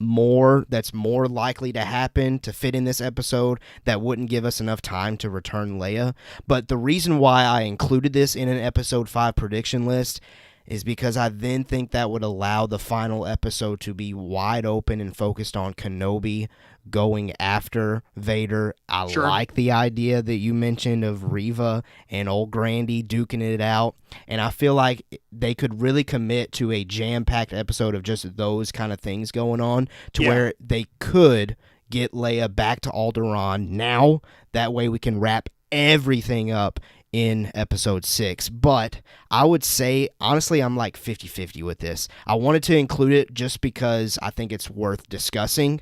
Speaker 1: more that's more likely to happen to fit in this episode that wouldn't give us enough time to return Leia. But the reason why I included this in an episode 5 prediction list is because I then think that would allow the final episode to be wide open and focused on Kenobi going after Vader. I like the idea that you mentioned of Reva and old Grandy duking it out, and I feel like they could really commit to a jam-packed episode of just those kind of things going on to where they could get Leia back to Alderaan now. That way we can wrap everything up in episode 6. But I would say, honestly, I'm like 50-50 with this. I wanted to include it just because I think it's worth discussing.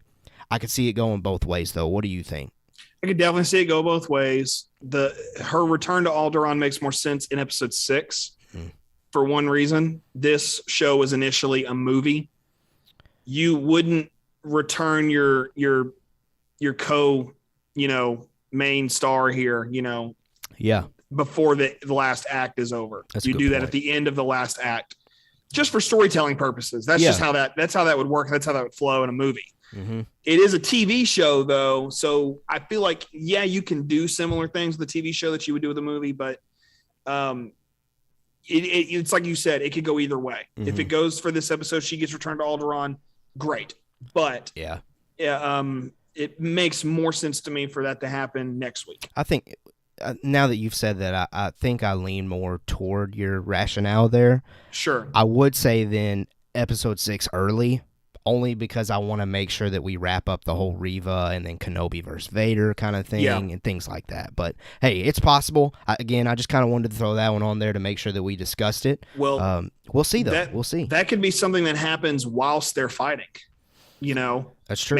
Speaker 1: I could see it going both ways, though. What do you think?
Speaker 4: I could definitely see it go both ways. Her return to Alderaan makes more sense in episode 6 for one reason. This show was initially a movie. You wouldn't return your co, main star here, before the last act is over. You do that at the end of the last act, just for storytelling purposes. That's just how that would work. That's how that would flow in a movie. Mm-hmm. It is a TV show, though, so I feel like, you can do similar things with a TV show that you would do with a movie, but it's like you said, it could go either way. Mm-hmm. If it goes for this episode, she gets returned to Alderaan, great. But it makes more sense to me for that to happen next week.
Speaker 1: I think now that you've said that, I think I lean more toward your rationale there.
Speaker 4: Sure.
Speaker 1: I would say then episode 6 early, only because I want to make sure that we wrap up the whole Reva and then Kenobi versus Vader kind of thing and things like that. But, hey, it's possible. I just kind of wanted to throw that one on there to make sure that we discussed it.
Speaker 4: Well,
Speaker 1: we'll see, though. We'll see.
Speaker 4: That could be something that happens whilst they're fighting.
Speaker 1: That's true.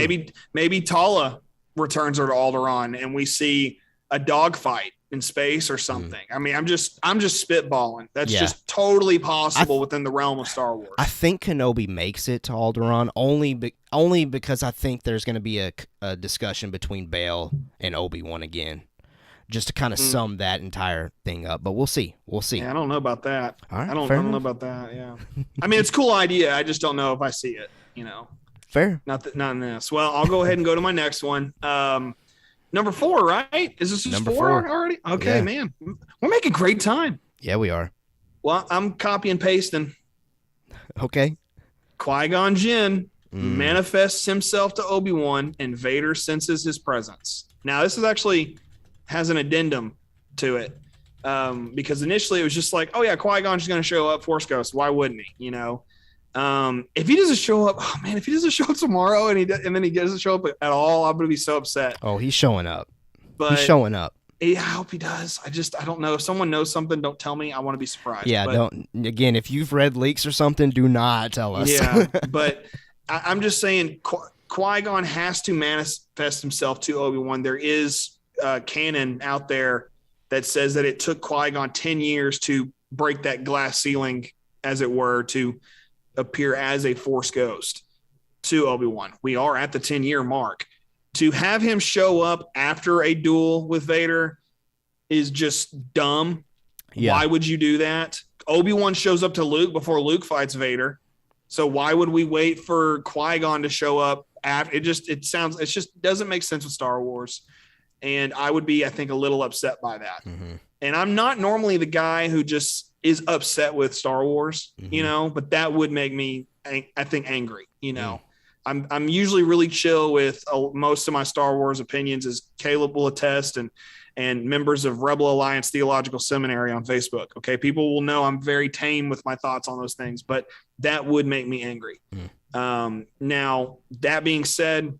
Speaker 4: Maybe Tala returns her to Alderaan and we see a dogfight in space or something. I mean, I'm just spitballing. That's just totally possible within the realm of Star Wars.
Speaker 1: I think Kenobi makes it to Alderaan only because I think there's going to be a discussion between Bail and Obi-Wan again, just to kind of sum that entire thing up. But we'll see.
Speaker 4: Yeah, I don't know about that.
Speaker 1: All right,
Speaker 4: I don't know about that. Yeah. I mean, it's a cool idea. I just don't know if I see it.
Speaker 1: Fair.
Speaker 4: Not in this. Well, I'll go ahead and go to my next one. Number 4, right? Is this just
Speaker 1: Number
Speaker 4: 4
Speaker 1: 4
Speaker 4: already? Okay,
Speaker 1: Yeah.
Speaker 4: man. We're making great time.
Speaker 1: Yeah, we are.
Speaker 4: Well, I'm copy and pasting.
Speaker 1: Okay.
Speaker 4: Qui-Gon Jinn manifests himself to Obi-Wan, and Vader senses his presence. Now, this is actually has an addendum to it, because initially it was just like, oh yeah, Qui-Gon's going to show up, Force Ghost. Why wouldn't he? You know, if he doesn't show up, oh man, if he doesn't show up tomorrow and then he doesn't show up at all, I'm going to be so upset.
Speaker 1: Oh, he's showing up.
Speaker 4: But
Speaker 1: he's showing up.
Speaker 4: I hope he does. I don't know. If someone knows something, don't tell me. I want to be surprised.
Speaker 1: Yeah, don't. Again, if you've read leaks or something, do not tell us.
Speaker 4: Yeah, but I'm just saying Qui-Gon has to manifest himself to Obi-Wan. There is canon out there that says that it took Qui-Gon 10 years to break that glass ceiling, as it were, to appear as a Force ghost to Obi-Wan. We are at the 10-year mark. To have him show up after a duel with Vader is just dumb.
Speaker 1: Yeah.
Speaker 4: Why would you do that? Obi-Wan shows up to Luke before Luke fights Vader. So why would we wait for Qui-Gon to show up after? It just doesn't make sense with Star Wars. And I would be, I think, a little upset by that.
Speaker 1: Mm-hmm.
Speaker 4: And I'm not normally the guy who just is upset with Star Wars, you know, but that would make me, I think, angry, you know. I'm usually really chill with most of my Star Wars opinions, as Caleb will attest, and members of Rebel Alliance Theological Seminary on Facebook. Okay, people will know I'm very tame with my thoughts on those things, but that would make me angry. Now, that being said,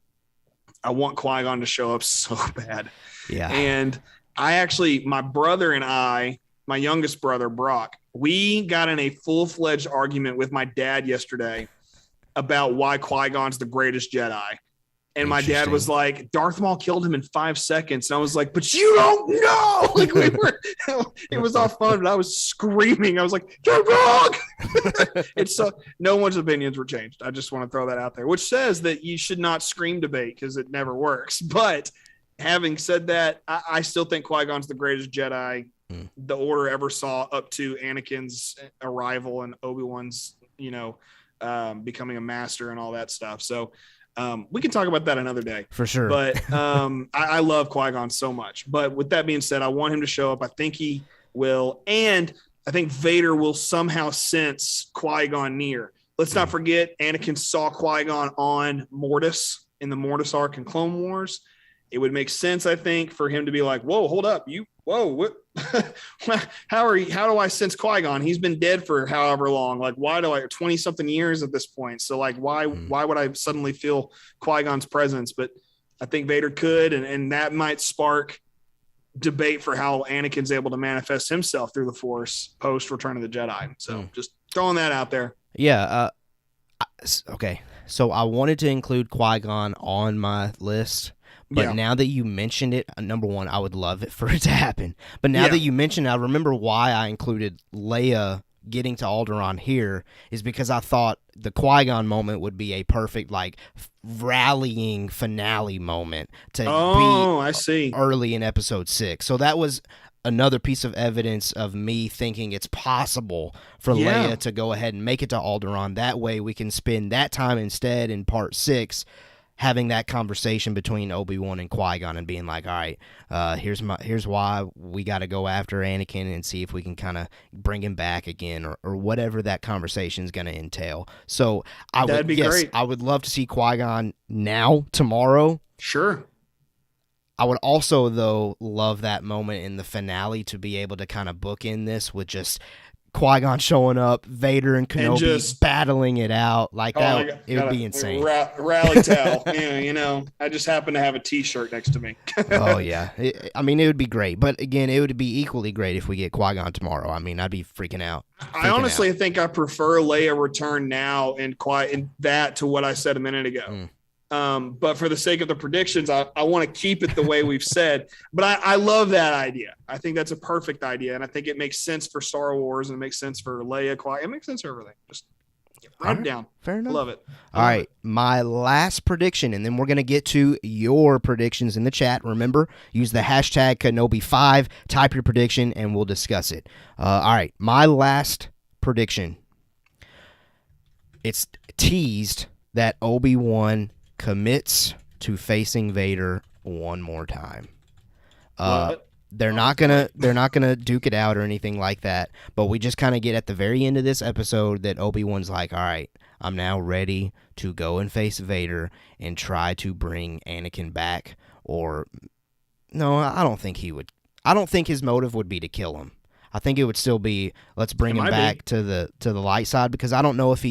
Speaker 4: I want Qui-Gon to show up so bad.
Speaker 1: Yeah,
Speaker 4: and my brother and I, my youngest brother Brock, we got in a full-fledged argument with my dad yesterday about why Qui-Gon's the greatest Jedi. And my dad was like, Darth Maul killed him in 5 seconds. And I was like, but you don't know. Like, it was all fun, but I was screaming. I was like, you're wrong. It's so no one's opinions were changed. I just want to throw that out there, which says that you should not scream debate because it never works. But having said that, I still think Qui-Gon's the greatest Jedi the Order ever saw, up to Anakin's arrival and Obi-Wan's, becoming a master and all that stuff. So we can talk about that another day
Speaker 1: for sure.
Speaker 4: But I love Qui-Gon so much. But with that being said, I want him to show up. I think he will. And I think Vader will somehow sense Qui-Gon near. Let's not forget, Anakin saw Qui-Gon on Mortis in the Mortis arc in Clone Wars. It would make sense, I think, for him to be like, whoa, hold up. What? How do I sense Qui-Gon? He's been dead for however long. Like, why do I 20 something years at this point? So like, why would I suddenly feel Qui-Gon's presence? But I think Vader could, and that might spark debate for how Anakin's able to manifest himself through the Force post Return of the Jedi. So just throwing that out there.
Speaker 1: Yeah. Okay. So I wanted to include Qui-Gon on my list. But now that you mentioned it, number one, I would love it for it to happen. But now that you mentioned it, I remember why I included Leia getting to Alderaan here is because I thought the Qui-Gon moment would be a perfect, like, rallying finale moment to be
Speaker 4: I see.
Speaker 1: early in Episode 6. So that was another piece of evidence of me thinking it's possible for Leia to go ahead and make it to Alderaan. That way we can spend that time instead in Part 6 having that conversation between Obi-Wan and Qui-Gon and being like, all right, here's why we got to go after Anakin and see if we can kind of bring him back again or whatever that conversation is going to entail. So
Speaker 4: that'd be great.
Speaker 1: I would love to see Qui-Gon now, tomorrow.
Speaker 4: Sure.
Speaker 1: I would also, though, love that moment in the finale to be able to kind of bookend this with just Qui-Gon showing up, Vader and Kenobi just battling it out like that. It would be insane.
Speaker 4: Rally towel. I just happen to have a T-shirt next to me.
Speaker 1: Oh yeah, it would be great. But again, it would be equally great if we get Qui-Gon tomorrow. I mean, I'd be freaking out.
Speaker 4: I honestly think I prefer Leia return now and that to what I said a minute ago. But for the sake of the predictions, I want to keep it the way we've said. But I love that idea. I think that's a perfect idea. And I think it makes sense for Star Wars and it makes sense for Leia. It makes sense for everything. Just write it down.
Speaker 1: Fair enough.
Speaker 4: Love it.
Speaker 1: All right. My last prediction, and then we're going to get to your predictions in the chat. Remember, use the hashtag Kenobi5, type your prediction, and we'll discuss it. All right. My last prediction. It's teased that Obi-Wan commits to facing Vader one more time.
Speaker 4: What?
Speaker 1: They're not gonna duke it out or anything like that. But we just kind of get at the very end of this episode that Obi-Wan's like, all right, I'm now ready to go and face Vader and try to bring Anakin back. Or no, I don't think he would. I don't think his motive would be to kill him. I think it would still be, let's bring him back to the light side, because I don't know if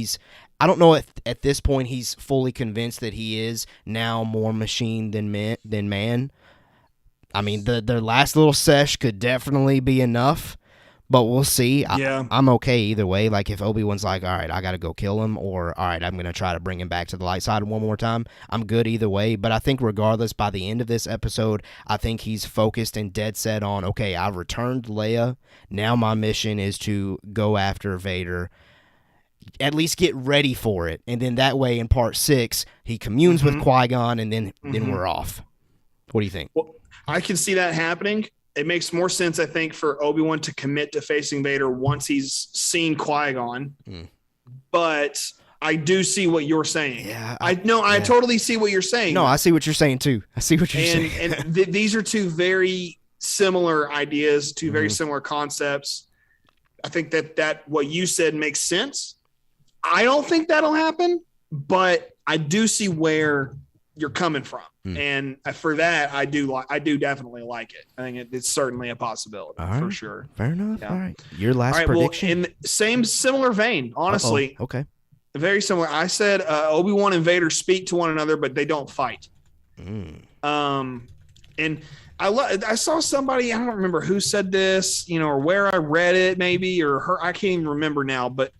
Speaker 1: at this point he's fully convinced that he is now more machine than man. I mean, their last little sesh could definitely be enough, but we'll see.
Speaker 4: Yeah.
Speaker 1: I'm okay either way. Like, if Obi-Wan's like, all right, I got to go kill him, or all right, I'm going to try to bring him back to the light side one more time, I'm good either way. But I think regardless, by the end of this episode, I think he's focused and dead set on, okay, I've returned Leia. Now my mission is to go after Vader. At least get ready for it. And then that way in part 6, he communes with Qui-Gon, and then we're off. What do you think?
Speaker 4: Well, I can see that happening. It makes more sense, I think, for Obi-Wan to commit to facing Vader once he's seen Qui-Gon. But I do see what you're saying.
Speaker 1: Yeah,
Speaker 4: I totally see what you're saying.
Speaker 1: No, I see what you're saying too. I see what you're saying.
Speaker 4: And these are two very similar ideas, two very similar concepts. I think that what you said makes sense. I don't think that'll happen, but I do see where you're coming from. And for that, I do definitely like it. I think it's certainly a possibility for sure.
Speaker 1: Fair enough.
Speaker 4: Yeah.
Speaker 1: All right. Your last prediction?
Speaker 4: Well, in the similar vein, honestly.
Speaker 1: Okay.
Speaker 4: Very similar. I said Obi-Wan and Vader speak to one another, but they don't fight. And I saw somebody, I don't remember who said this, or where I read it maybe, or her, I can't even remember now, but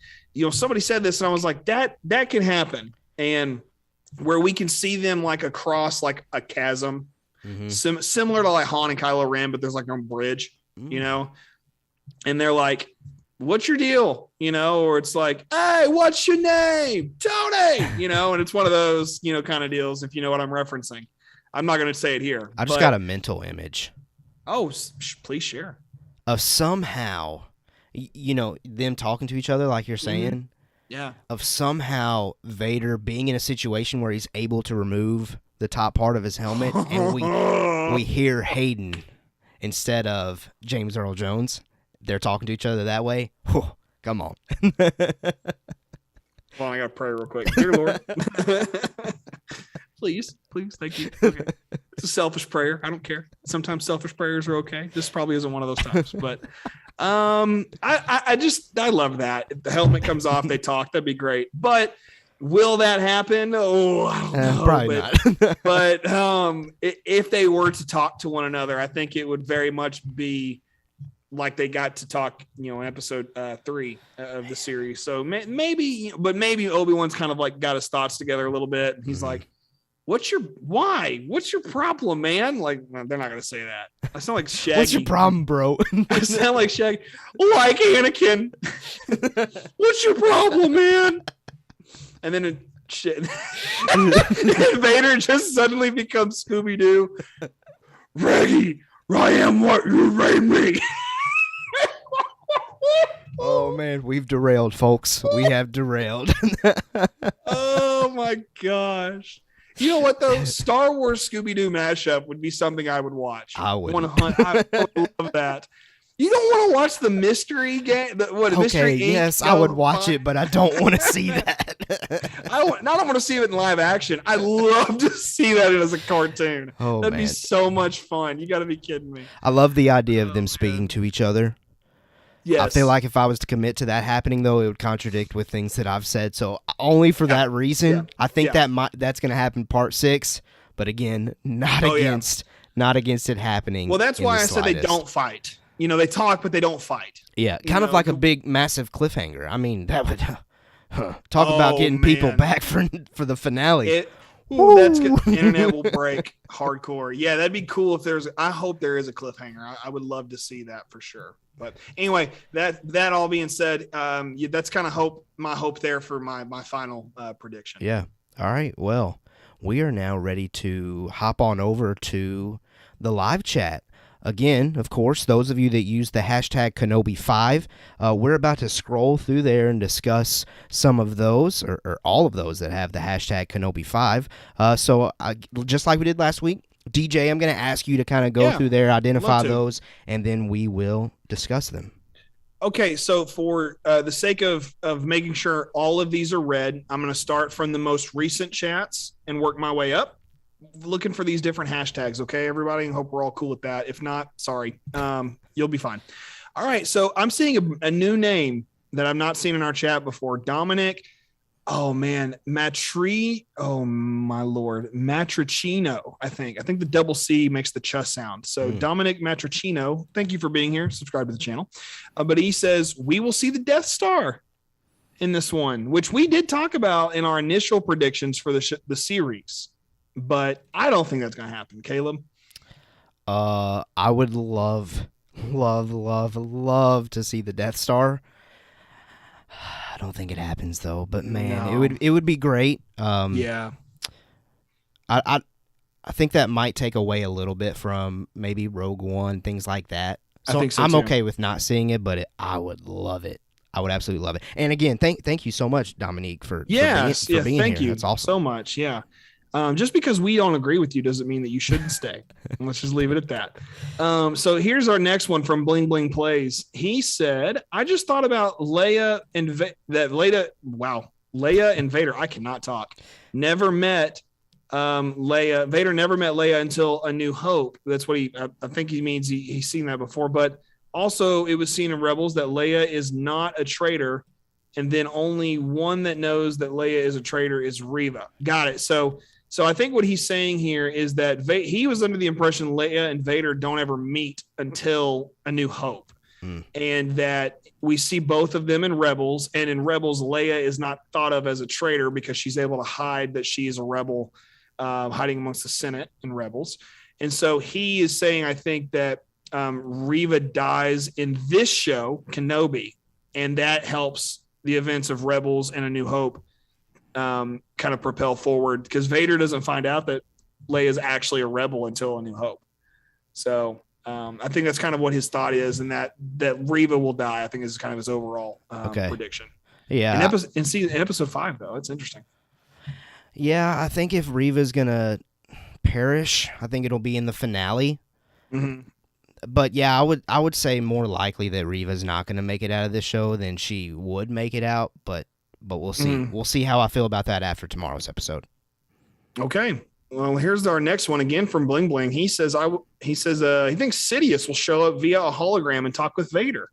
Speaker 4: somebody said this and I was like, that can happen. And where we can see them like across like a chasm, similar to like Han and Kylo Ren, but there's like a bridge, and they're like, what's your deal? Or it's like, hey, what's your name? Tony, and it's one of those, kind of deals, if you know what I'm referencing. I'm not going to say it here.
Speaker 1: I just got a mental image.
Speaker 4: Oh, please share.
Speaker 1: Of somehow, them talking to each other like you're saying.
Speaker 4: Yeah.
Speaker 1: Of somehow Vader being in a situation where he's able to remove the top part of his helmet, and we hear Hayden instead of James Earl Jones. They're talking to each other that way. Whew, come on.
Speaker 4: Hold on, I got to pray real quick. Dear Lord. Please, thank you. Okay. It's a selfish prayer. I don't care. Sometimes selfish prayers are okay. This probably isn't one of those times, but I love that. If the helmet comes off, they talk. That'd be great. But will that happen? Oh, I don't know.
Speaker 1: Probably not.
Speaker 4: But if they were to talk to one another, I think it would very much be like they got to talk, in episode 3 of the series. So maybe Obi-Wan's kind of like got his thoughts together a little bit, and he's like, what's your problem, man? Like, no, they're not going to say that. I sound like Shaggy.
Speaker 1: What's your problem, bro?
Speaker 4: I sound like Shaggy. Like Anakin. What's your problem, man? And then Vader just suddenly becomes Scooby-Doo. Reggie, I am what you made me.
Speaker 1: Oh, man, we've derailed, folks. We have derailed.
Speaker 4: Oh, my gosh. You know what, though? Star Wars Scooby-Doo mashup would be something I would watch.
Speaker 1: I would.
Speaker 4: I would love that. You don't want to watch the mystery game? Mystery Inc.
Speaker 1: Yes, I would watch it, but I don't want to see that.
Speaker 4: I don't want to see it in live action. I'd love to see that as a cartoon.
Speaker 1: Oh,
Speaker 4: That'd be so much fun. You got to be kidding me.
Speaker 1: I love the idea of them speaking to each other.
Speaker 4: Yes.
Speaker 1: I feel like if I was to commit to that happening, though, it would contradict with things that I've said. So only for that reason, I think that's going to happen part 6. But again, not against it happening.
Speaker 4: Well, that's why I said they don't fight. They talk, but they don't fight.
Speaker 1: Yeah, kind of like a big, massive cliffhanger. I mean, that would talk about getting people back for the finale.
Speaker 4: That's good. The internet will break hardcore. Yeah, that'd be cool if I hope there is a cliffhanger. I would love to see that for sure. But anyway, that all being said, that's kind of my hope there for my final prediction.
Speaker 1: Yeah. All right. Well, we are now ready to hop on over to the live chat. Again, of course, those of you that use the hashtag Kenobi5, we're about to scroll through there and discuss some of those, or all of those that have the hashtag Kenobi5. So just like we did last week, DJ, I'm going to ask you to kind of go
Speaker 4: Yeah,
Speaker 1: through there, identify
Speaker 4: love to.
Speaker 1: those, and then we will discuss them.
Speaker 4: Okay, so for the sake of making sure all of these are read, I'm going to start from the most recent chats and work my way up, looking for these different hashtags. Okay, everybody, I hope we're all cool with that. If not, sorry, you'll be fine. All right, so I'm seeing a new name that I've not seen in our chat before. Dominic. Oh man, Matri. Oh my lord, Matricino. I think the double C makes the ch sound. So Dominic Matricino, thank you for being here. Subscribe to the channel. But he says we will see the Death Star in this one, which we did talk about in our initial predictions for the series. But I don't think that's going to happen. Caleb.
Speaker 1: I would love to see the Death Star. I don't think it happens though, but man,
Speaker 4: No.
Speaker 1: it would be great.
Speaker 4: Yeah.
Speaker 1: I think that might take away a little bit from maybe Rogue One, things like that. So,
Speaker 4: I think so
Speaker 1: I'm
Speaker 4: too.
Speaker 1: okay with not seeing it, but I would love it. I would absolutely love it. And again, thank you so much, Dominique, for being
Speaker 4: Thank
Speaker 1: here.
Speaker 4: you.
Speaker 1: That's awesome.
Speaker 4: So much. Yeah. Just because we don't agree with you doesn't mean that you shouldn't stay. Let's just leave it at that. So here's our next one from Bling Bling Plays. He said, I just thought about Leia and Leia and Vader. I cannot talk. Never met Leia. Vader never met Leia until A New Hope. That's what I think he means. He's seen that before. But also it was seen in Rebels that Leia is not a traitor. And then only one that knows that Leia is a traitor is Reva. Got it. So I think what he's saying here is that he was under the impression Leia and Vader don't ever meet until A New Hope. And that we see both of them in Rebels. And in Rebels, Leia is not thought of as a traitor because she's able to hide that she is a rebel, hiding amongst the Senate in Rebels. And so he is saying, I think that Reva dies in this show, Kenobi, and that helps the events of Rebels and A New Hope kind of propel forward, because Vader doesn't find out that Leia is actually a rebel until A New Hope. So I think that's kind of what his thought is, and that Reva will die, I think, is kind of his overall prediction.
Speaker 1: Yeah.
Speaker 4: In episode 5, though, it's interesting.
Speaker 1: Yeah, I think if Reva's gonna perish, I think it'll be in the finale.
Speaker 4: Mm-hmm.
Speaker 1: But yeah, I would say more likely that Reva's not gonna make it out of this show than she would make it out. But we'll see.
Speaker 4: Mm-hmm.
Speaker 1: We'll see how I feel about that after tomorrow's episode.
Speaker 4: Okay. Well, here's our next one again from Bling Bling. He says he thinks Sidious will show up via a hologram and talk with Vader.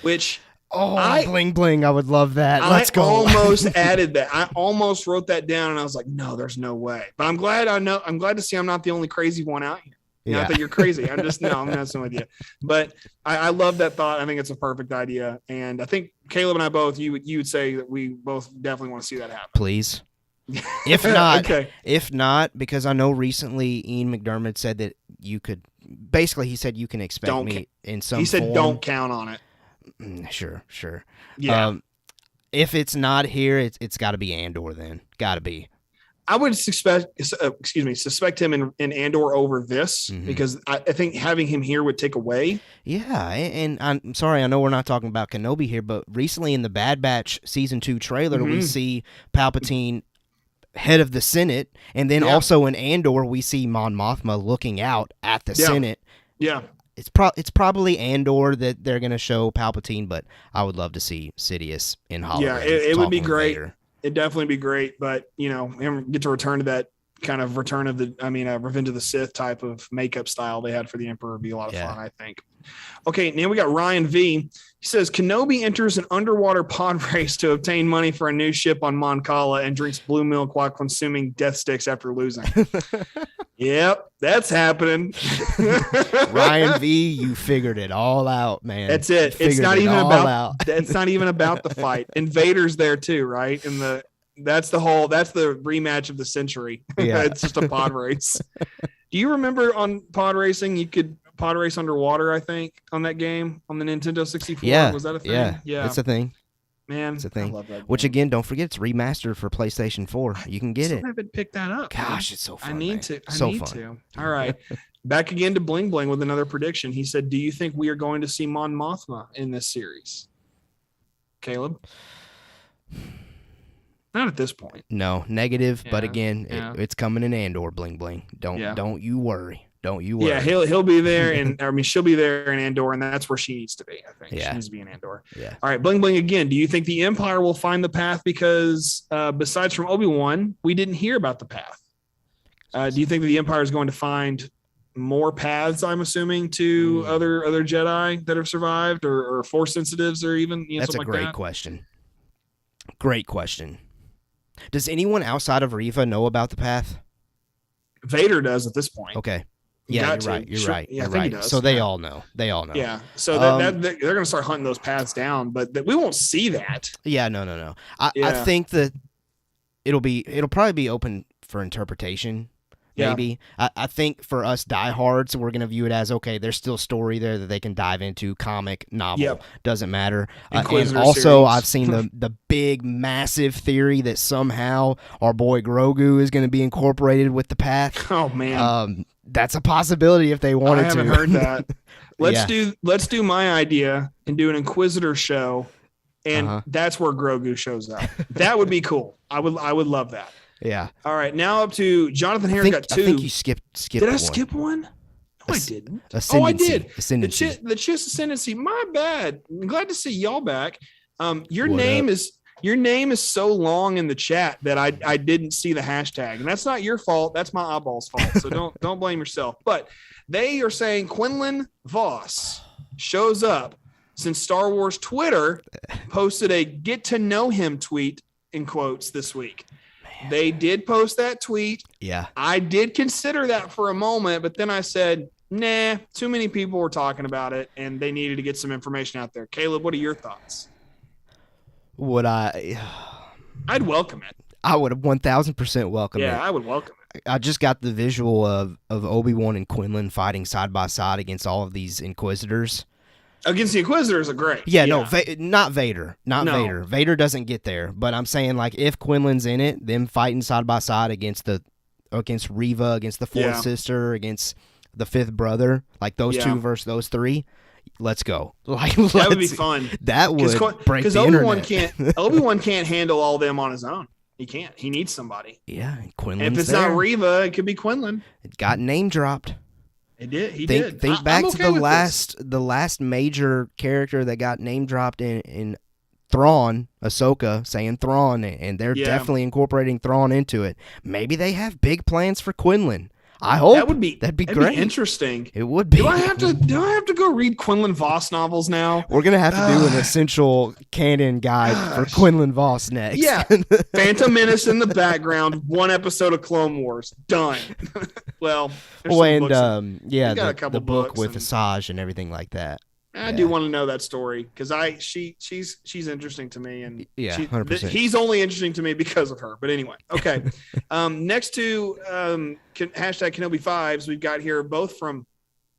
Speaker 4: Which
Speaker 1: Bling Bling, I would love that. Let's go.
Speaker 4: I almost added that. I almost wrote that down, and I was like, no, there's no way. But I'm glad to see I'm not the only crazy one out here. Not that you're crazy. I'm messing with you. But I love that thought. I think it's a perfect idea. And I think Caleb and I both, you would say that we both definitely want to see that happen.
Speaker 1: Please. If not,
Speaker 4: okay.
Speaker 1: If not, because I know recently Ian McDermott said that you could, basically he said you can expect me in some
Speaker 4: He said
Speaker 1: form.
Speaker 4: don't count on it.
Speaker 1: Sure.
Speaker 4: Yeah.
Speaker 1: If it's not here, it's got to be Andor then. Got to be.
Speaker 4: I would suspect him in Andor over this, because I think having him here would take away.
Speaker 1: Yeah, and I'm sorry, I know we're not talking about Kenobi here, but recently in the Bad Batch Season 2 trailer, we see Palpatine head of the Senate, and then also in Andor, we see Mon Mothma looking out at the Senate.
Speaker 4: Yeah.
Speaker 1: It's probably Andor that they're going to show Palpatine, but I would love to see Sidious in hologram.
Speaker 4: Yeah, it would be great.
Speaker 1: Vader.
Speaker 4: It'd definitely be great, but get to return to that kind of Revenge of the Sith type of makeup style they had for the Emperor would be a lot of fun, I think. Okay, now we got Ryan V. He says Kenobi enters an underwater pod race to obtain money for a new ship on Mon Cala and drinks blue milk while consuming death sticks after losing. Yep, that's happening.
Speaker 1: Ryan V, you figured it all out, man.
Speaker 4: That's it. It's not even about the fight. And Vader's there too, right? And that's the rematch of the century.
Speaker 1: Yeah.
Speaker 4: It's just a pod race. Do you remember on pod racing you could pod race underwater, I think, on that game on the Nintendo 64?
Speaker 1: Yeah.
Speaker 4: Was that a thing?
Speaker 1: Yeah. It's a thing.
Speaker 4: Man,
Speaker 1: It's a thing.
Speaker 4: I love that
Speaker 1: Which
Speaker 4: game.
Speaker 1: again, don't forget, it's remastered for PlayStation 4. You can get it.
Speaker 4: I haven't picked that up.
Speaker 1: Gosh, it's so fun.
Speaker 4: I need
Speaker 1: man.
Speaker 4: to.
Speaker 1: So
Speaker 4: I need
Speaker 1: fun.
Speaker 4: to. All right. Back again to Bling Bling with another prediction. He said, do you think we are going to see Mon Mothma in this series? Caleb? Not at this point.
Speaker 1: No, negative. But
Speaker 4: Yeah,
Speaker 1: again,
Speaker 4: yeah.
Speaker 1: it's coming in Andor. Bling bling. Don't you worry. Don't you worry.
Speaker 4: Yeah, he'll be there, and she'll be there in Andor, and that's where she needs to be. I think
Speaker 1: Yeah.
Speaker 4: she needs to be in Andor.
Speaker 1: Yeah.
Speaker 4: All right, bling bling again. Do you think the Empire will find the path? Because besides from Obi-Wan, we didn't hear about the path. Do you think that the Empire is going to find more paths? I'm assuming to other Jedi that have survived, or Force sensitives, or even
Speaker 1: That's a
Speaker 4: something
Speaker 1: great
Speaker 4: like that?
Speaker 1: question. Great question. Does anyone outside of Reva know about the path?
Speaker 4: Vader does at this point.
Speaker 1: Okay. Yeah,
Speaker 4: Got
Speaker 1: you're
Speaker 4: to.
Speaker 1: right. You're
Speaker 4: Sure.
Speaker 1: right.
Speaker 4: Yeah, I
Speaker 1: You're
Speaker 4: think he
Speaker 1: right.
Speaker 4: does.
Speaker 1: So they
Speaker 4: Yeah.
Speaker 1: all know. They all know.
Speaker 4: Yeah. So they're going to start hunting those paths down, but we won't see that.
Speaker 1: Yeah. No. I
Speaker 4: Yeah.
Speaker 1: think that it'll probably be open for interpretation.
Speaker 4: Yeah.
Speaker 1: Maybe. I think for us diehards, we're going to view it as, okay, there's still story there that they can dive into, comic, novel,
Speaker 4: Yep.
Speaker 1: doesn't matter. And
Speaker 4: Inquisitor
Speaker 1: also,
Speaker 4: series.
Speaker 1: I've seen the big, massive theory that somehow our boy Grogu is going to be incorporated with the path.
Speaker 4: Oh man.
Speaker 1: That's a possibility if they wanted to.
Speaker 4: I haven't heard that. Let's
Speaker 1: Yeah.
Speaker 4: do my idea and do an Inquisitor show, and
Speaker 1: Uh-huh.
Speaker 4: that's where Grogu shows up. That would be cool. I would love that.
Speaker 1: Yeah.
Speaker 4: All right, now up to Jonathan Harris got two.
Speaker 1: I think you skipped
Speaker 4: Did I
Speaker 1: one.
Speaker 4: skip one? No, I didn't.
Speaker 1: Ascendancy.
Speaker 4: Oh, I did.
Speaker 1: Ascendancy.
Speaker 4: The Chiss Ascendancy. My bad. I'm glad to see y'all back. Your
Speaker 1: What
Speaker 4: name
Speaker 1: up?
Speaker 4: is so long in the chat that I didn't see the hashtag, and that's not your fault. That's my eyeballs' fault. So don't blame yourself. But they are saying Quinlan Voss shows up since Star Wars Twitter posted a "get to know him" tweet in quotes this week. They did post that tweet.
Speaker 1: Yeah.
Speaker 4: I did consider that for a moment, but then I said, nah, too many people were talking about it and they needed to get some information out there. Caleb, what are your thoughts?
Speaker 1: Would I
Speaker 4: I'd welcome it.
Speaker 1: I would have 1000% welcomed
Speaker 4: Yeah,
Speaker 1: it.
Speaker 4: I would welcome it.
Speaker 1: I just got the visual of Obi-Wan and Quinlan fighting side by side against all of these Inquisitors.
Speaker 4: Against the Inquisitors are great.
Speaker 1: Yeah, no, not Vader. Not
Speaker 4: No.
Speaker 1: Vader. Vader doesn't get there, but I'm saying, like, if Quinlan's in it, them fighting side by side against Reva, against the fourth
Speaker 4: Yeah.
Speaker 1: sister, against the fifth brother, like those
Speaker 4: Yeah.
Speaker 1: two versus those three, let's go. Like,
Speaker 4: That would be fun.
Speaker 1: That would break
Speaker 4: Because
Speaker 1: the
Speaker 4: Obi-Wan
Speaker 1: internet.
Speaker 4: Obi-Wan can't handle all them on his own. He can't. He needs somebody.
Speaker 1: Yeah, and
Speaker 4: And
Speaker 1: Quinlan's
Speaker 4: if it's
Speaker 1: there.
Speaker 4: not Reva, it could be Quinlan.
Speaker 1: It got name dropped.
Speaker 4: He did. He
Speaker 1: Think
Speaker 4: did.
Speaker 1: think back
Speaker 4: I'm
Speaker 1: to
Speaker 4: okay
Speaker 1: the
Speaker 4: with
Speaker 1: last major character that got name dropped in Thrawn, Ahsoka saying Thrawn, and they're
Speaker 4: Yeah.
Speaker 1: definitely incorporating Thrawn into it. Maybe they have big plans for Quinlan. I hope
Speaker 4: That'd be
Speaker 1: great.
Speaker 4: interesting.
Speaker 1: It would be.
Speaker 4: Do I have to go read Quinlan Voss novels now?
Speaker 1: We're gonna have to do an essential canon guide for
Speaker 4: Gosh.
Speaker 1: Quinlan Voss next.
Speaker 4: Yeah. Phantom Menace in the background, one episode of Clone Wars. Done. Well, there's
Speaker 1: Well,
Speaker 4: some
Speaker 1: and
Speaker 4: books
Speaker 1: yeah,
Speaker 4: We got a
Speaker 1: the
Speaker 4: couple
Speaker 1: book
Speaker 4: books
Speaker 1: with
Speaker 4: and-
Speaker 1: Asajj and everything like that.
Speaker 4: I do want to know that story because she's interesting to me, and
Speaker 1: Yeah, 100%.
Speaker 4: he's only interesting to me because of her. But anyway, okay. Next to hashtag Kenobi Fives, we've got here both from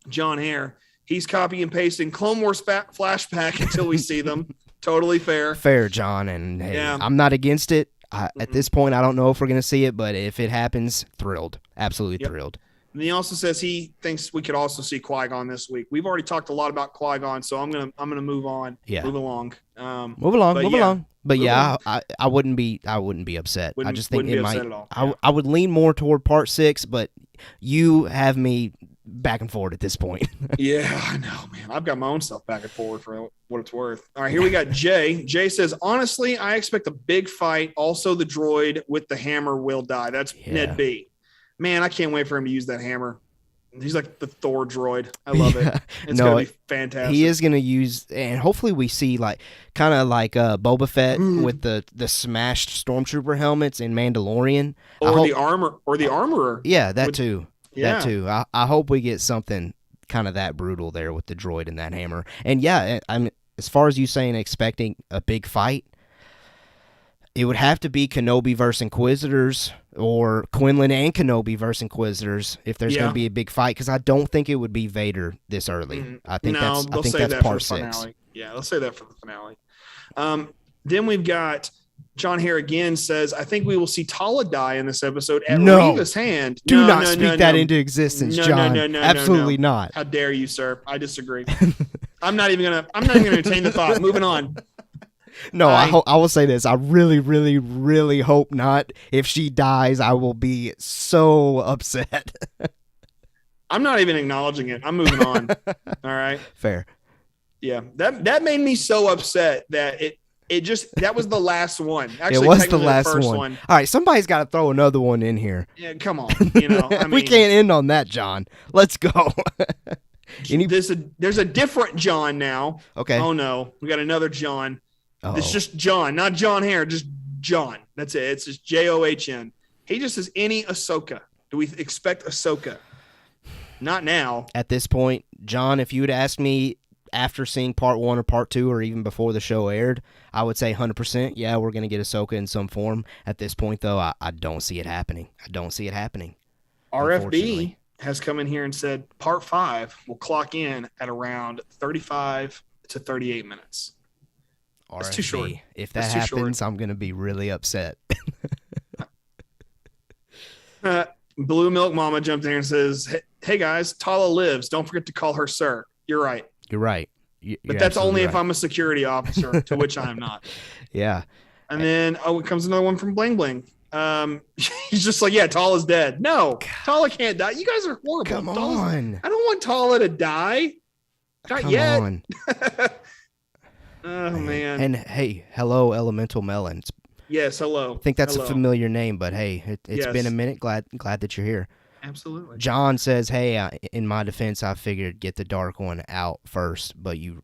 Speaker 4: John Hare. He's copy and pasting Clone Wars flashback until we see them. Totally fair.
Speaker 1: Fair, John, and hey,
Speaker 4: Yeah.
Speaker 1: I'm not against it. At this point, I don't know if we're gonna see it, but if it happens, thrilled, absolutely
Speaker 4: Yep.
Speaker 1: thrilled.
Speaker 4: And he also says he thinks we could also see Qui-Gon this week. We've already talked a lot about Qui-Gon, so I'm gonna move on.
Speaker 1: Yeah.
Speaker 4: Move along.
Speaker 1: Move along,
Speaker 4: but
Speaker 1: move
Speaker 4: yeah.
Speaker 1: along. But
Speaker 4: Move
Speaker 1: yeah, I wouldn't be upset. I
Speaker 4: Wouldn't-
Speaker 1: just think
Speaker 4: wouldn't
Speaker 1: it
Speaker 4: be
Speaker 1: might.
Speaker 4: upset at all.
Speaker 1: I would lean more toward part 6, but you have me back and forward at this point.
Speaker 4: Yeah, I know, man. I've got my own stuff back and forward for what it's worth. All right, here we got Jay. Jay says, honestly, I expect a big fight. Also, the droid with the hammer will die. That's
Speaker 1: Yeah.
Speaker 4: Ned B. Man, I can't wait for him to use that hammer. He's like the Thor droid. I love it. It's
Speaker 1: No,
Speaker 4: gonna be fantastic.
Speaker 1: He is gonna use, and hopefully we see like kind of like Boba Fett with the smashed stormtrooper helmets in Mandalorian.
Speaker 4: or the armorer.
Speaker 1: Yeah, that
Speaker 4: Would-
Speaker 1: too.
Speaker 4: Yeah.
Speaker 1: That too. I hope we get something kind of that brutal there with the droid and that hammer. And yeah, I'm as far as you saying expecting a big fight, it would have to be Kenobi versus Inquisitors or Quinlan and Kenobi versus Inquisitors if there's going
Speaker 4: Yeah.
Speaker 1: to be a big fight, because I don't think it would be Vader this early. I think
Speaker 4: No, they'll save
Speaker 1: that's
Speaker 4: that
Speaker 1: part
Speaker 4: for the
Speaker 1: 6.
Speaker 4: finale. Yeah, they'll say that for the finale. Then we've got John Hare again says, I think we will see Tala die in this episode at
Speaker 1: No.
Speaker 4: Reva's hand.
Speaker 1: Do
Speaker 4: No,
Speaker 1: not
Speaker 4: no,
Speaker 1: speak
Speaker 4: no,
Speaker 1: that
Speaker 4: no.
Speaker 1: into existence,
Speaker 4: No,
Speaker 1: John.
Speaker 4: no, no, no,
Speaker 1: Absolutely
Speaker 4: no.
Speaker 1: not.
Speaker 4: How dare you, sir? I disagree. I'm not even gonna entertain the thought. Moving on.
Speaker 1: No, I will say this. I really, really, really hope not. If she dies, I will be so upset.
Speaker 4: I'm not even acknowledging it. I'm moving on. All right.
Speaker 1: Fair.
Speaker 4: Yeah. That made me so upset that that was the last one. Actually,
Speaker 1: it was the
Speaker 4: technically
Speaker 1: last
Speaker 4: first
Speaker 1: one. All right, somebody's got to throw another one in here.
Speaker 4: Yeah, come on. I mean,
Speaker 1: we can't end on that, John. Let's go.
Speaker 4: There's a different John now.
Speaker 1: Okay.
Speaker 4: Oh no, we got another John.
Speaker 1: Uh-oh.
Speaker 4: It's just John, not John Hare, just John. That's it. It's just John. He just says any Ahsoka. Do we expect Ahsoka? Not now.
Speaker 1: At this point, John, if you would ask me after seeing part 1 or part 2 or even before the show aired, I would say 100%, yeah, we're going to get Ahsoka in some form. At this point, though, I don't see it happening.
Speaker 4: RFB has come in here and said part 5 will clock in at around 35 to 38 minutes. That's too short.
Speaker 1: If that happens, I'm going to be really upset.
Speaker 4: Blue Milk Mama jumped in here and says, hey guys, Tala lives. Don't forget to call her sir. You're right.
Speaker 1: You're right.
Speaker 4: But that's only if I'm a security officer, to which I am not.
Speaker 1: Yeah.
Speaker 4: And then, it comes another one from Bling Bling. He's just like, yeah, Tala's dead. No, Tala can't die. You guys are horrible.
Speaker 1: Come on.
Speaker 4: I don't want Tala to die. Not yet. On. Oh, man.
Speaker 1: And hey, hello, Elemental Melons.
Speaker 4: Yes, hello.
Speaker 1: I think that's a familiar name, but hey, it's been a minute. Glad that you're here.
Speaker 4: Absolutely.
Speaker 1: John says, hey, in my defense, I figured get the dark one out first, but you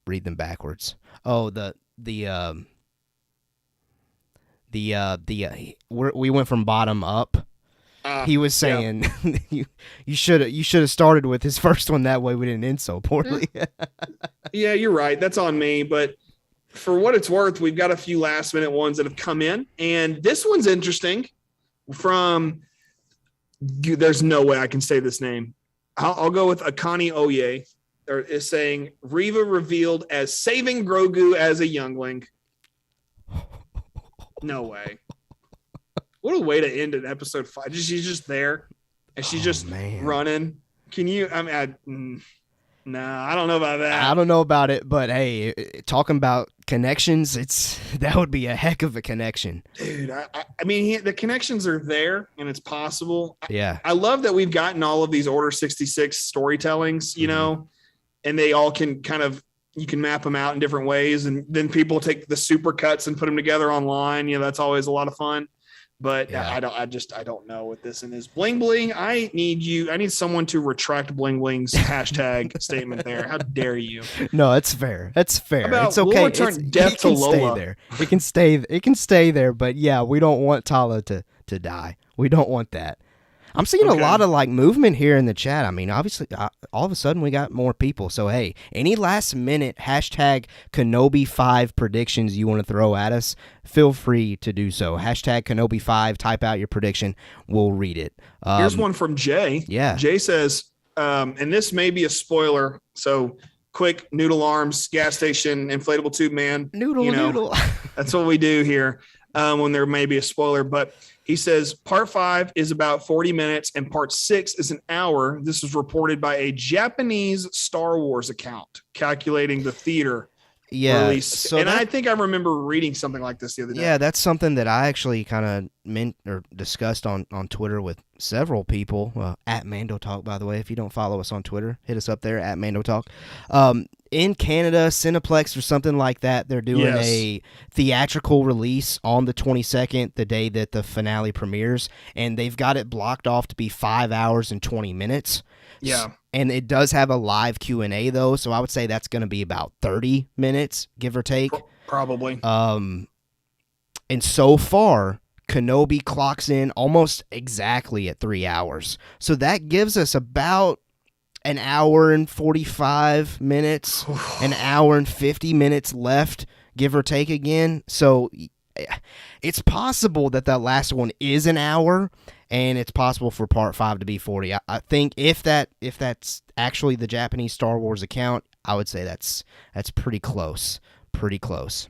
Speaker 1: read them backwards. Oh, we went from bottom up. He was saying you should have started with his first one. That way we didn't end so poorly.
Speaker 4: Yeah, you're right. That's on me. But for what it's worth, we've got a few last minute ones that have come in, and this one's interesting. There's no way I can say this name. I'll go with Akani Oye. Is saying Reva revealed as saving Grogu as a youngling. No way. What a way to end an episode 5. She's just there and she's just running. Can you? I mean, I don't know about that.
Speaker 1: I don't know about it, but hey, talking about connections, that would be a heck of a connection,
Speaker 4: dude. I mean, the connections are there, and it's possible.
Speaker 1: Yeah,
Speaker 4: I love that we've gotten all of these Order 66 storytellings, you know, and they all can you can map them out in different ways, and then people take the super cuts and put them together online. You know, that's always a lot of fun. But yeah. I don't know what this is. Bling Bling, I need someone to retract Bling Bling's hashtag statement there. How dare you?
Speaker 1: No, it's fair. It's fair. It's okay.
Speaker 4: We'll return death to Lola.
Speaker 1: Stay there. It can stay there, but yeah, we don't want Tala to die. We don't want that. I'm seeing a lot of movement here in the chat. I mean, obviously, all of a sudden we got more people. So, hey, any last minute hashtag Kenobi 5 predictions you want to throw at us, feel free to do so. Hashtag Kenobi 5, type out your prediction. We'll read it.
Speaker 4: Here's one from Jay.
Speaker 1: Yeah.
Speaker 4: Jay says, and this may be a spoiler, so quick, noodle arms, gas station, inflatable tube man.
Speaker 1: Noodle.
Speaker 4: That's what we do here when there may be a spoiler, but he says part 5 is about 40 minutes and part 6 is an hour. This was reported by a Japanese Star Wars account calculating the theater release. So I think I remember reading something like this the other day.
Speaker 1: Yeah, that's something that I actually kind of discussed on Twitter with several people. At Mando Talk, by the way. If you don't follow us on Twitter, hit us up there at Mando Talk. In Canada, Cineplex or something like that, they're doing a theatrical release on the 22nd, the day that the finale premieres, and they've got it blocked off to be 5 hours and 20 minutes.
Speaker 4: Yeah.
Speaker 1: And it does have a live Q&A, though, so I would say that's going to be about 30 minutes, give or take.
Speaker 4: Probably.
Speaker 1: And so far, Kenobi clocks in almost exactly at 3 hours. So that gives us about an hour and 45 minutes, an hour and 50 minutes left, give or take again. So it's possible that last one is an hour, and it's possible for part 5 to be 40. I think if that's actually the Japanese Star Wars account, I would say that's pretty close. Pretty close.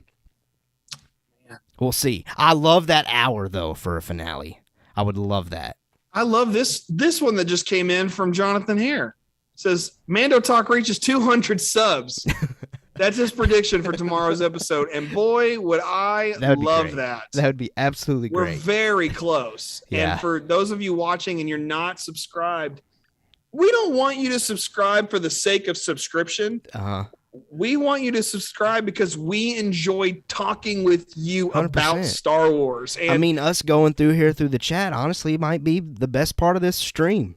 Speaker 1: Yeah. We'll see. I love that hour, though, for a finale. I would love that.
Speaker 4: I love this one that just came in from Jonathan Hare. Says Mando Talk reaches 200 subs. That's his prediction for tomorrow's episode. And boy, would I love that.
Speaker 1: That would be absolutely
Speaker 4: We're
Speaker 1: great.
Speaker 4: very close.
Speaker 1: Yeah.
Speaker 4: And for those of you watching and you're not subscribed, we don't want you to subscribe for the sake of subscription. We want you to subscribe because we enjoy talking with you
Speaker 1: 100%.
Speaker 4: about Star Wars. And
Speaker 1: I mean, us going through the chat, honestly, might be the best part of this stream.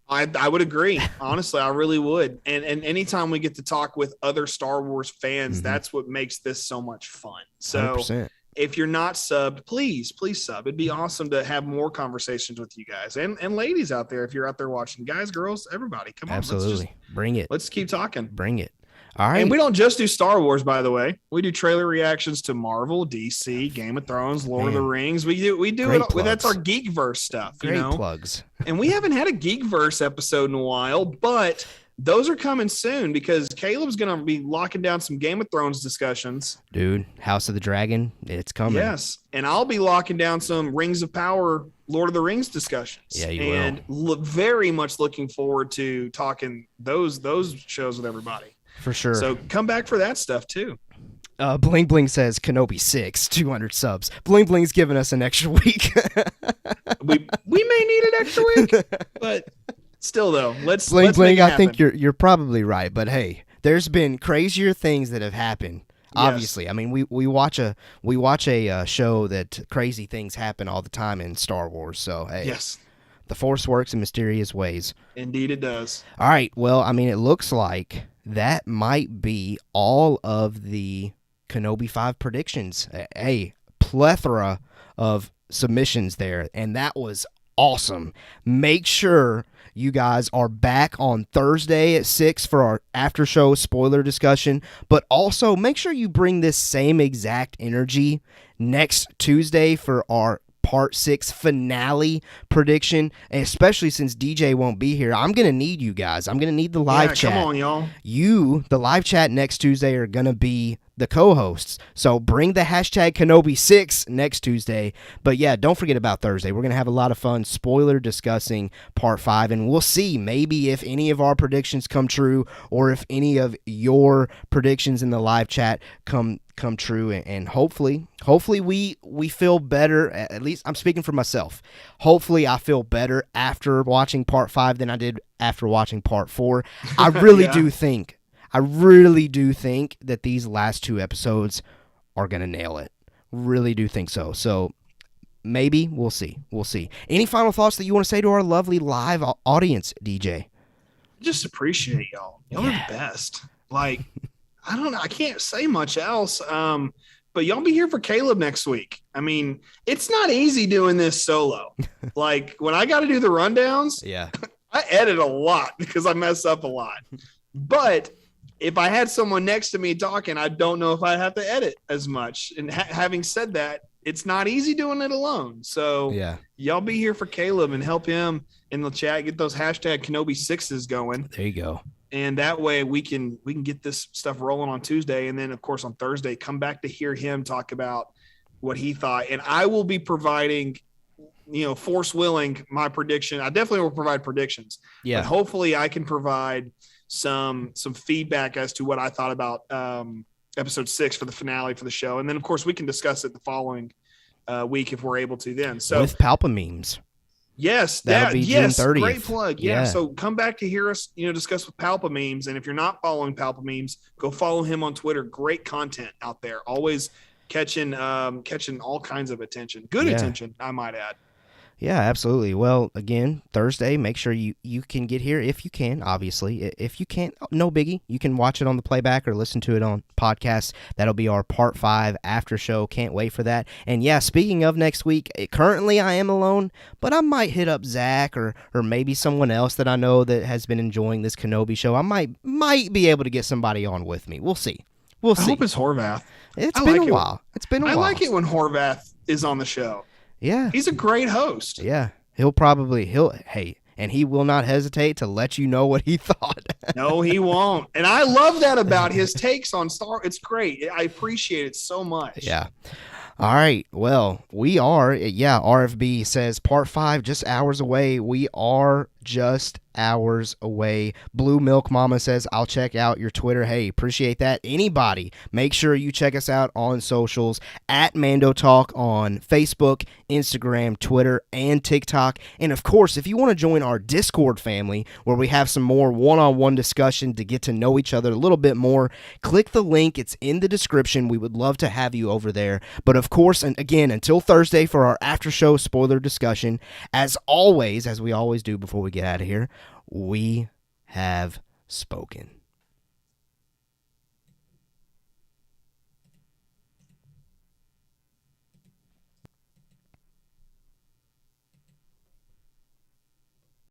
Speaker 4: I would agree. Honestly, I really would. And anytime we get to talk with other Star Wars fans, that's what makes this so much fun. So
Speaker 1: 100%.
Speaker 4: If you're not subbed, please sub. It'd be awesome to have more conversations with you guys and ladies out there. If you're out there watching, guys, girls, everybody, come on.
Speaker 1: Absolutely. Bring it.
Speaker 4: Let's keep talking.
Speaker 1: Bring it. All right.
Speaker 4: And we don't just do Star Wars, by the way. We do trailer reactions to Marvel, DC, Game of Thrones, Lord of the Rings. We do
Speaker 1: Great
Speaker 4: it.
Speaker 1: plugs.
Speaker 4: That's our Geekverse stuff.
Speaker 1: Great plugs.
Speaker 4: And we haven't had a Geekverse episode in a while, but those are coming soon because Caleb's going to be locking down some Game of Thrones discussions.
Speaker 1: Dude, House of the Dragon, it's coming.
Speaker 4: Yes. And I'll be locking down some Rings of Power, Lord of the Rings discussions.
Speaker 1: Yeah, you
Speaker 4: will. And very much looking forward to talking those shows with everybody.
Speaker 1: For sure.
Speaker 4: So come back for that stuff too.
Speaker 1: Bling Bling says Kenobi 6, 200 subs. Bling Bling's giving us an extra week.
Speaker 4: we may need an extra week, but still though, let's
Speaker 1: Bling
Speaker 4: make
Speaker 1: Bling.
Speaker 4: it
Speaker 1: I think
Speaker 4: happen.
Speaker 1: you're probably right, but hey, there's been crazier things that have happened. Obviously,
Speaker 4: Yes.
Speaker 1: I mean we watch a show that crazy things happen all the time in Star Wars. So hey,
Speaker 4: Yes,
Speaker 1: the Force works in mysterious ways.
Speaker 4: indeed it does.
Speaker 1: All right. Well, I mean, it looks like that might be all of the Kenobi 5 predictions. A plethora of submissions there, and that was awesome. Make sure you guys are back on Thursday at 6 for our after show spoiler discussion, but also make sure you bring this same exact energy next Tuesday for our Part 6 finale prediction, and especially since DJ won't be here, I'm going to need you guys. I'm going to need the live chat.
Speaker 4: Come on, y'all.
Speaker 1: The live chat next Tuesday are going to be the co-hosts. So bring the hashtag Kenobi6 next Tuesday. But yeah, don't forget about Thursday. We're going to have a lot of fun spoiler discussing Part 5, and we'll see maybe if any of our predictions come true or if any of your predictions in the live chat come true, and hopefully we feel better. At least I'm speaking for myself. Hopefully I feel better after watching Part 5 than I did after watching Part 4. I really do think that these last two episodes are gonna nail it. Really do think so. So maybe we'll see. Any final thoughts that you want to say to our lovely live audience, DJ?
Speaker 4: Just appreciate y'all. Y'all are the best. Like, I don't know. I can't say much else. But y'all be here for Caleb next week. I mean, it's not easy doing this solo. Like when I got to do the rundowns, I edit a lot because I mess up a lot. But if I had someone next to me talking, I don't know if I'd have to edit as much. And having said that, it's not easy doing it alone. So y'all be here for Caleb and help him in the chat, get those hashtag Kenobi 6s going.
Speaker 1: There you go.
Speaker 4: And that way we can get this stuff rolling on Tuesday. And then, of course, on Thursday, come back to hear him talk about what he thought. And I will be providing, force willing, my prediction. I definitely will provide predictions. Yeah. But hopefully I can provide some feedback as to what I thought about episode 6 for the finale for the show. And then, of course, we can discuss it the following week if we're able to then. So
Speaker 1: with Palpa memes.
Speaker 4: Yes,
Speaker 1: that'll be June 30th.
Speaker 4: Great plug. Yeah. So come back to hear us, discuss with Palpa Memes. And if you're not following Palpa Memes, go follow him on Twitter. Great content out there. Always catching all kinds of attention. Good attention, I might add.
Speaker 1: Yeah, absolutely. Well, again, Thursday, make sure you can get here if you can, obviously. If you can't, no biggie. You can watch it on the playback or listen to it on podcast. That'll be our Part 5 after show. Can't wait for that. And yeah, speaking of next week, currently I am alone, but I might hit up Zach or maybe someone else that I know that has been enjoying this Kenobi show. I might be able to get somebody on with me. We'll see. I
Speaker 4: hope it's Horvath.
Speaker 1: It's been a while. I
Speaker 4: like it when Horvath is on the show.
Speaker 1: Yeah.
Speaker 4: He's a great host.
Speaker 1: Yeah. And he will not hesitate to let you know what he thought.
Speaker 4: No, he won't. And I love that about his takes on Star. It's great. I appreciate it so much.
Speaker 1: Yeah. All right. Well, we are, RFB says Part 5 just hours away. We are just hours away. Blue Milk Mama says, I'll check out your Twitter. Hey, appreciate that. Anybody, make sure you check us out on socials at Mando Talk on Facebook, Instagram, Twitter, and TikTok. And of course, if you want to join our Discord family where we have some more one-on-one discussion to get to know each other a little bit more, click the link. It's in the description. We would love to have you over there. But of course, and again, until Thursday for our after show spoiler discussion, as always, as we always do before we get out of here, we have spoken.